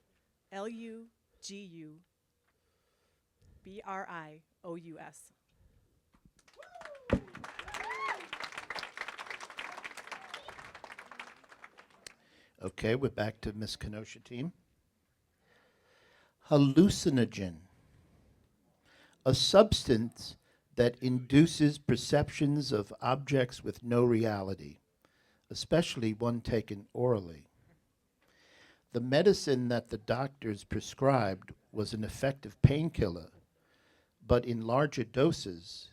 Lugubrious. Okay, we're back to Miss Kenosha team. Hallucinogen. A substance that induces perceptions of objects with no reality, especially one taken orally. The medicine that the doctors prescribed was an effective painkiller, but in larger doses,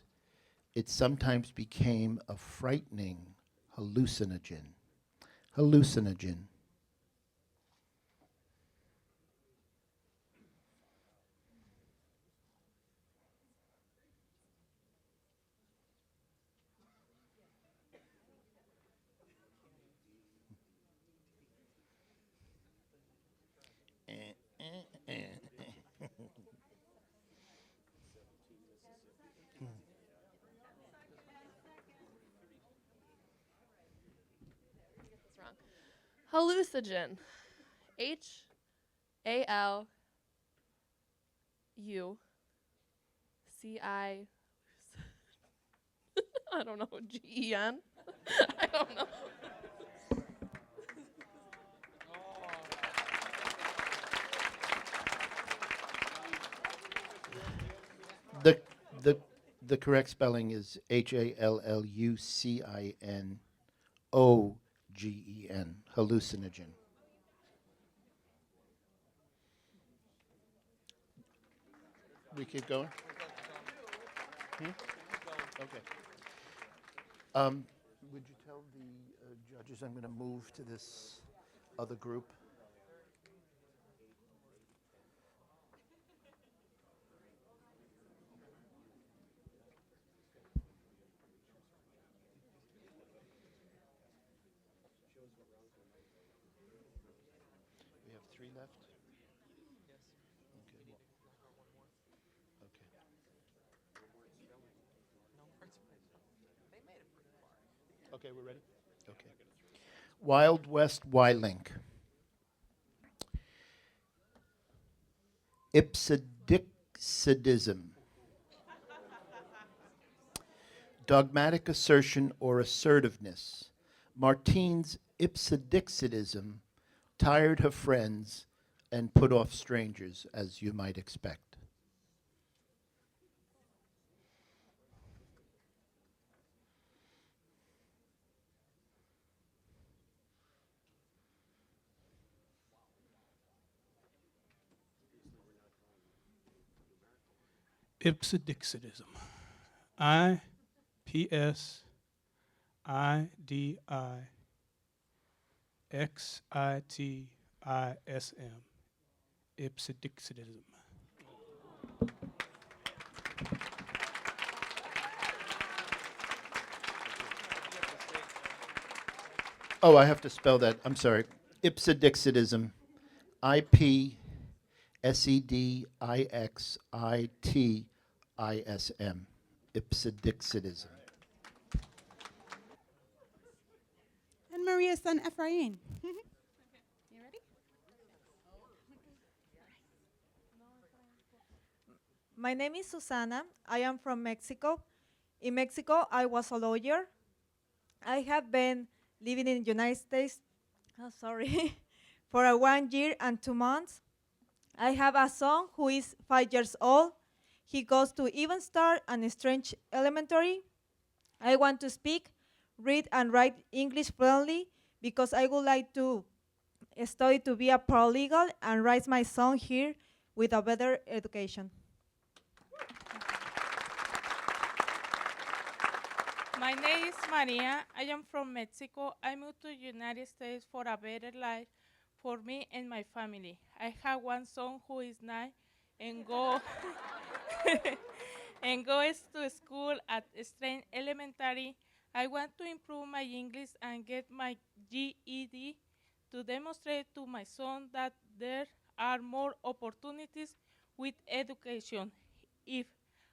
it sometimes became a frightening hallucinogen. Hallucinogen. That's wrong. Hallucinogen. HALUCI. I don't know. GEN. I don't know. The, the, the correct spelling is HALLUCINOGEN, hallucinogen. We keep going? Okay. Would you tell the judges I'm going to move to this other group? We have 3 left? Okay. Okay, we're ready? Okay. Wild West Y-Link. Ipsedixidism. Dogmatic assertion or assertiveness. Martine's ipsedixidism tired her friends and put off strangers, as you might expect. Ipsedixidism. IPSIDIXITISM. Ipsedixidism. Oh, I have to spell that. I'm sorry. Ipsedixidism. IPSEDIXITISM. Ipsedixidism. And Maria's son Ephraim. You ready? My name is Susana. I am from Mexico. In Mexico, I was a lawyer. I have been living in the United States, for 1 year and 2 months. I have a son who is 5 years old. He goes to Even Start and Strange Elementary. I want to speak, read, and write English fluently because I would like to study to be a paralegal, and raise my son here with a better education. My name is Maria. I am from Mexico. I moved to the United States for a better life for me and my family. I have one son who is 9 and and goes to school at Strain Elementary. I want to improve my English and get my GED to demonstrate to my son that there are more opportunities with education. If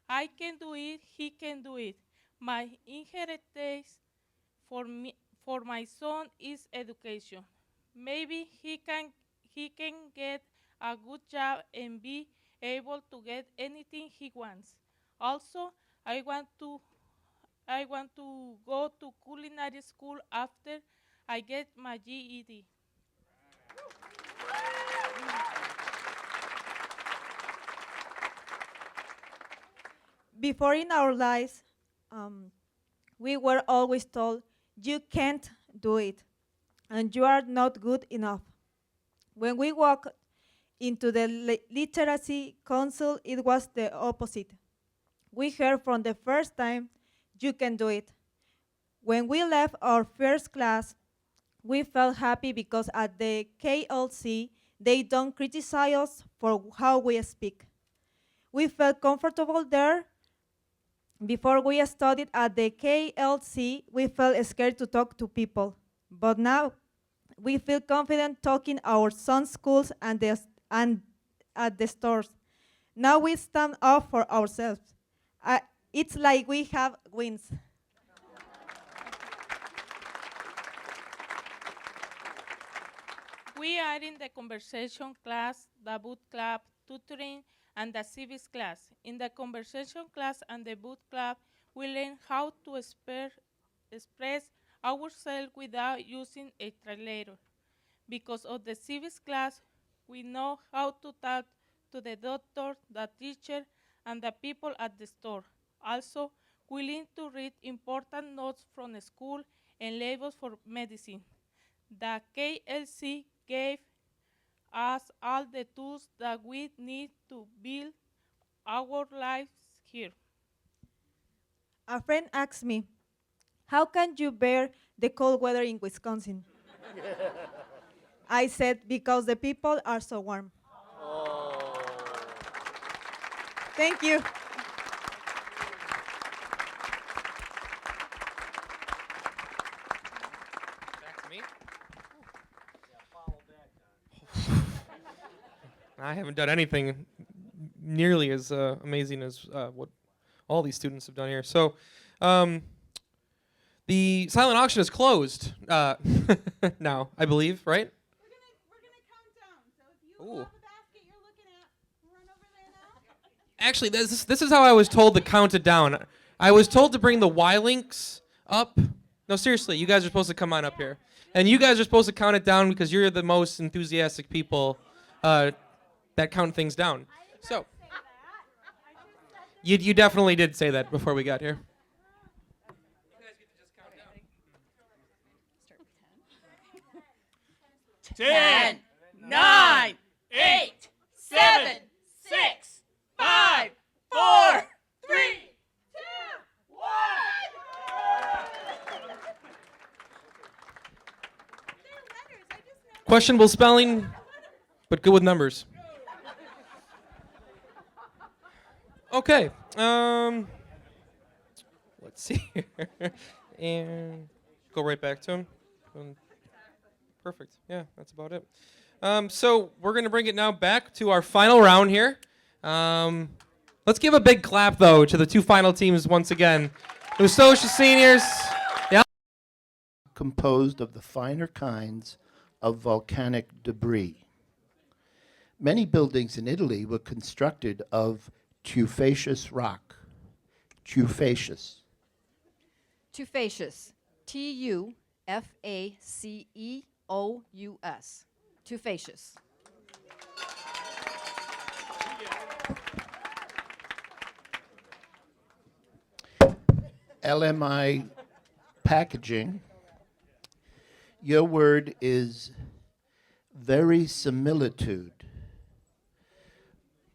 I can do it, he can do it. My inheritance for me, for my son is education. Maybe he can get a good job and be able to get anything he wants. Also, I want to go to culinary school after I get my GED. Before in our lives, we were always told, you can't do it, and you are not good enough. When we walked into the Literacy Council, it was the opposite. We heard from the first time, you can do it. When we left our first class, we felt happy because at the KLC, they don't criticize us for how we speak. We felt comfortable there. Before we studied at the KLC, we felt scared to talk to people. But now, we feel confident talking our son's schools and at the stores. Now we stand up for ourselves. It's like we have wins. We are in the conversation class, the boot club, tutoring, and the civics class. In the conversation class and the boot club, we learn how to express ourselves without using a translator. Because of the civics class, we know how to talk to the doctor, the teacher, and the people at the store. Also, we learn to read important notes from school and labels for medicine. The KLC gave us all the tools that we need to build our lives here. A friend asked me, how can you bear the cold weather in Wisconsin? I said, because the people are so warm. Thank you. Back to me. I haven't done anything nearly as amazing as what all these students have done here. So, the silent auction is closed now, I believe, right? We're gonna count down. So if you Ooh. have a basket you're looking at, run over there now. Actually, this is how I was told to count it down. I was told to bring the Y-links up. No, seriously, you guys are supposed to come on up here. And you guys are supposed to count it down because you're the most enthusiastic people that count things down. So, you definitely did say that before we got here. 10, 9, 8, 7, 6, 5, 4, 3, 2, 1. Questionable spelling, but good with numbers. Okay. Let's see here. And go right back to him. Perfect. Yeah, that's about it. So we're going to bring it now back to our final round here. Let's give a big clap, though, to the two final teams once again. The Kenosha seniors. Yeah. Composed of the finer kinds of volcanic debris. Many buildings in Italy were constructed of tufaceous rock. Tufaceous. Tufaceous. Tufaceous. Tufaceous. LMI packaging. Your word is Verisimilitude.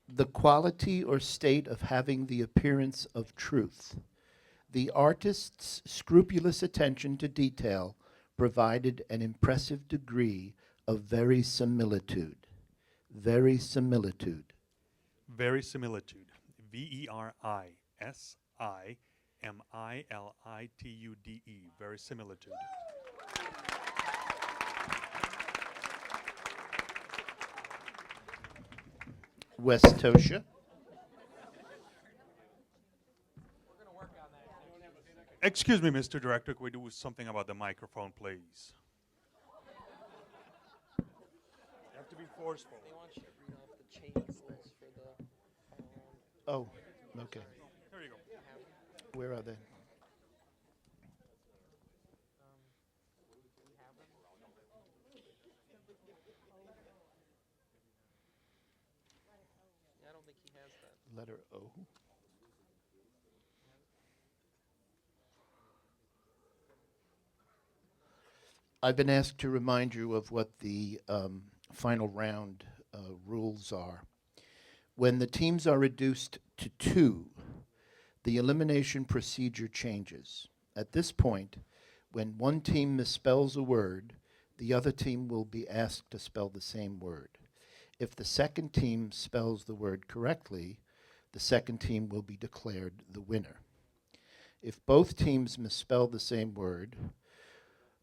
The quality or state of having the appearance of truth. The artist's scrupulous attention to detail provided an impressive degree of verisimilitude. Verisimilitude. Verisimilitude. Verisimilitude. Verisimilitude. Westosha. Excuse me, Mr. Director, could we do something about the microphone, please? You have to be forceful. They want you to read off the Chinese list for the. Oh, okay. Here you go. Where are they? I don't think he has that. Letter O. I've been asked to remind you of what the final round rules are. When the teams are reduced to 2, the elimination procedure changes. At this point, when one team misspells a word, the other team will be asked to spell the same word. If the second team spells the word correctly, the second team will be declared the winner. If both teams misspell the same word,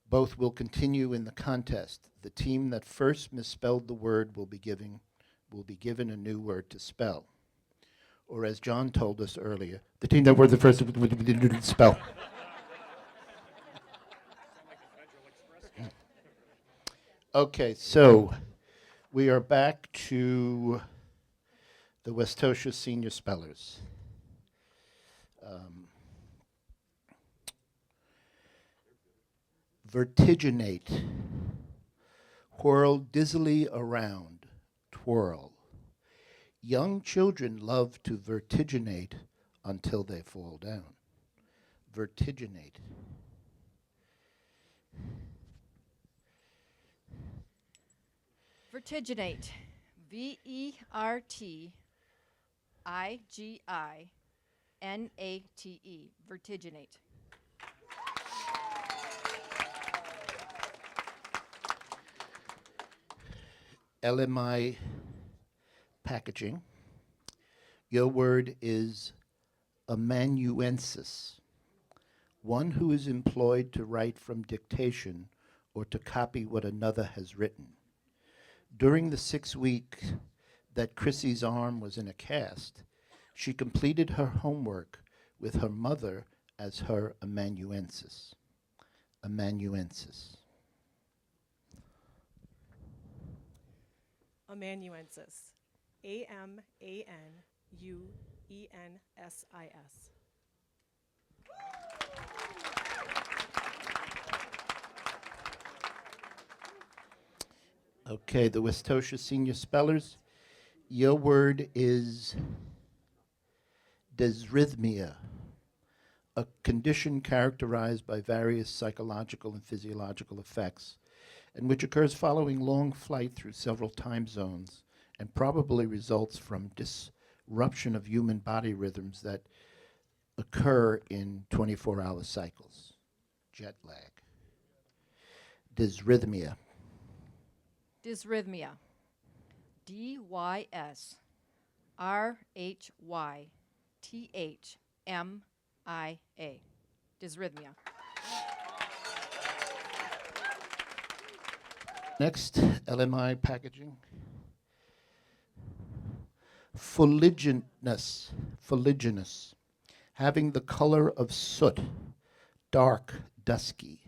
both will continue in the contest. The team that first misspelled the word will be given a new word to spell. Or as John told us earlier, the team that were the first to spell. Okay, so we are back to the Westosha senior spellers. Vertiginate. Whirl dizzily around. Twirl. Young children love to vertiginate until they fall down. Vertiginate. Vertiginate. Vertiginate. Vertiginate. LMI packaging. Your word is amanuensis, one who is employed to write from dictation or to copy what another has written. During the 6 weeks that Chrissy's arm was in a cast, she completed her homework with her mother as her amanuensis. Amanuensis. Amanuensis. Amanuensis. Okay, the Westosha senior spellers, your word is dysrhythmia, a condition characterized by various psychological and physiological effects, and which occurs following long flight through several time zones and probably results from disruption of human body rhythms that occur in 24-hour cycles. Jet lag. Dysrhythmia. Dysrhythmia. DYSRHYTHMIA. Dysrhythmia. Next, LMI packaging. Fuliginous. Fuliginous. Having the color of soot. Dark, dusky.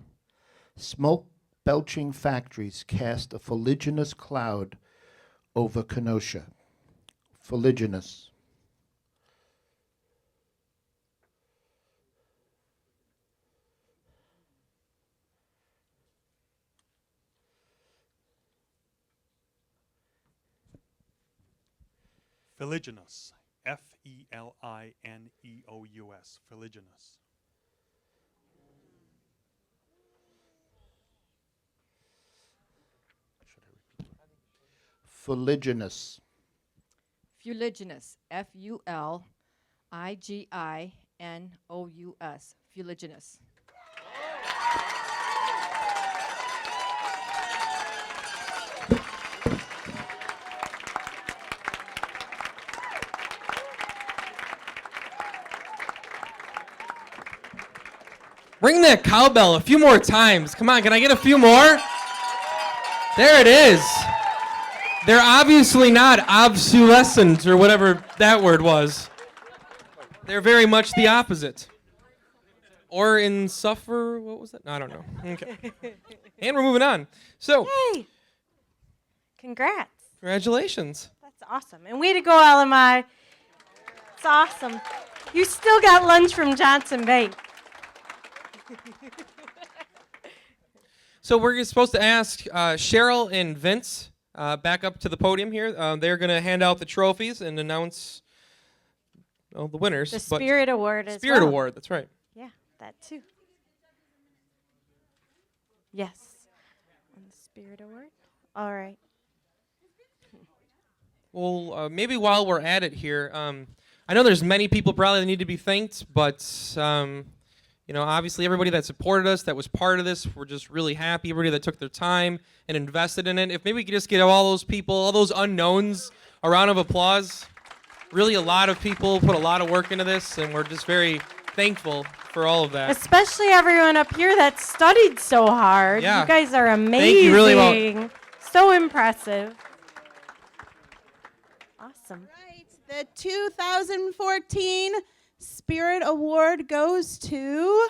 Smoke belching factories cast a fuliginous cloud over Kenosha. Fuliginous. Filiginous. Felineous. Filiginous. Should I repeat? Fuliginous. Fuliginous. Fuliginous. Fuliginous. Ring that cowbell a few more times. Come on, can I get a few more? There it is. They're obviously not obsolescent or whatever that word was. They're very much the opposite. Or insuffer, what was that? No, I don't know. Okay. And we're moving on. So, Yay! Congrats. congratulations. That's awesome. And way to go, LMI. It's awesome. You still got lunch from Johnson Bank. So we're supposed to ask Cheryl and Vince back up to the podium here. They're going to hand out the trophies and announce the winners. The Spirit Award as Spirit well. Award, that's right. Yeah, that too. Yes. And the Spirit Award. All right. Well, maybe while we're at it here, I know there's many people probably that need to be thanked, but obviously everybody that supported us, that was part of this, we're just really happy. Everybody that took their time and invested in it. If maybe we could just get all those people, all those unknowns, a round of applause. Really, a lot of people put a lot of work into this, and we're just very thankful for all of that. Especially everyone up here that studied so hard. Yeah. You guys are amazing. Thank you really well. So impressive. Awesome. Right. The 2014 Spirit Award goes to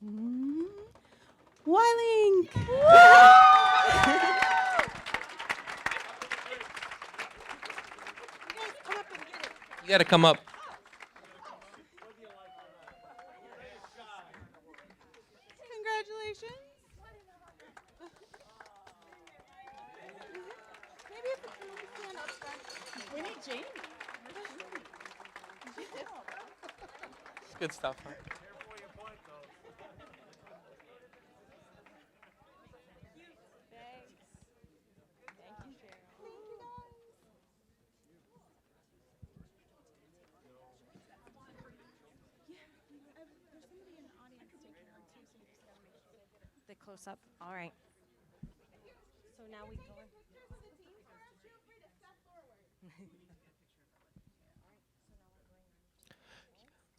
Wylink. You got to come up. Congratulations. Maybe if you stand up front. We need Jamie. It's good stuff. Huh? The close up. All right. So now we go in.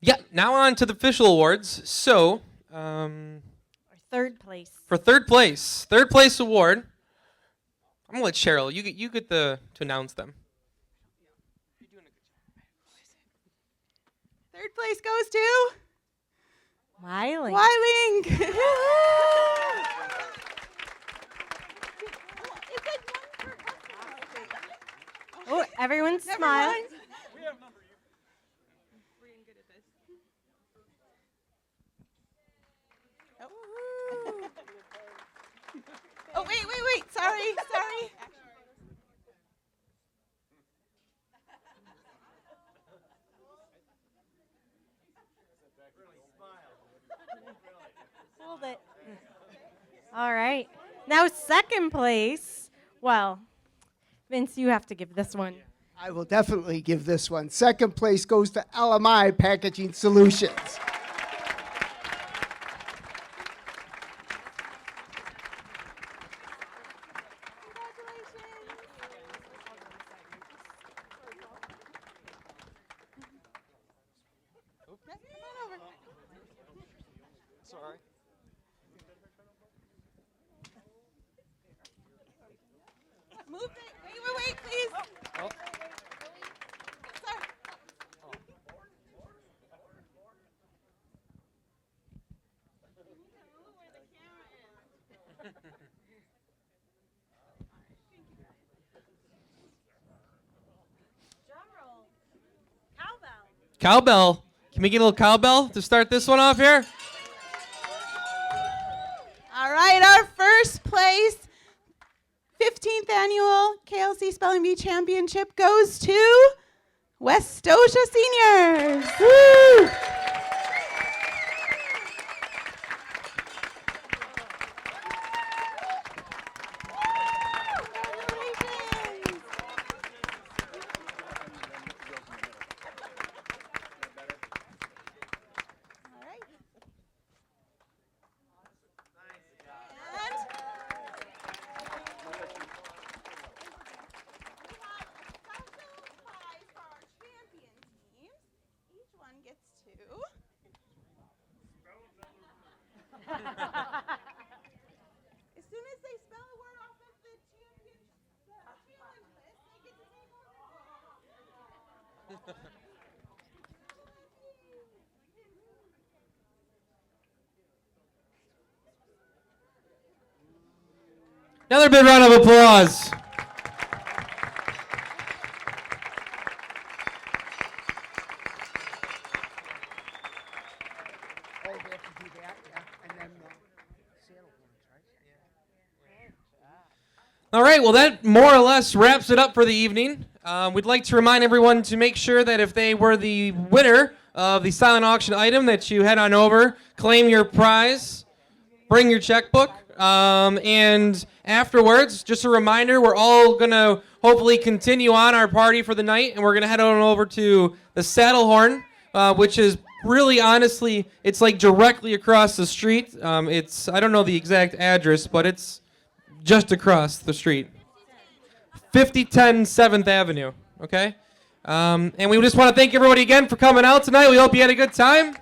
Yeah, now on to the official awards. So, Third place. for third place award, I'm gonna let Cheryl. You get to announce them. Third place goes to Wylink. Wylink. Oh, everyone smile. mind. Oh, wait. Sorry. Hold it. All right. Now second place. Well, Vince, you have to give this one. I will definitely give this one. Second place goes to LMI Packaging Solutions. Sorry. Move it. Wait, please. Oh. Sorry. Cowbell. Can we get a little cowbell to start this one off here? All right, our first place, 15th annual KLC Spelling Bee Championship goes to West Scotia Seniors. Woo! Congratulations. As soon as they spell a word off of the challenge list, they get to take over. Another big round of applause. Oh, they have to do that, yeah, and then saddle horns, right? All right, well, that more or less wraps it up for the evening. We'd like to remind everyone to make sure that if they were the winner of the silent auction item, that you head on over, claim your prize, bring your checkbook, and afterwards, just a reminder, we're all going to hopefully continue on our party for the night, and we're going to head on over to the Saddle Horn, which is really, honestly, it's like directly across the street. I don't know the exact address, but it's just across the street. 5010 7th Avenue, okay? And we just want to thank everybody again for coming out tonight. We hope you had a good time.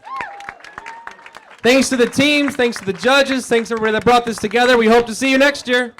Thanks to the teams, thanks to the judges, thanks to everybody that brought this together. We hope to see you next year.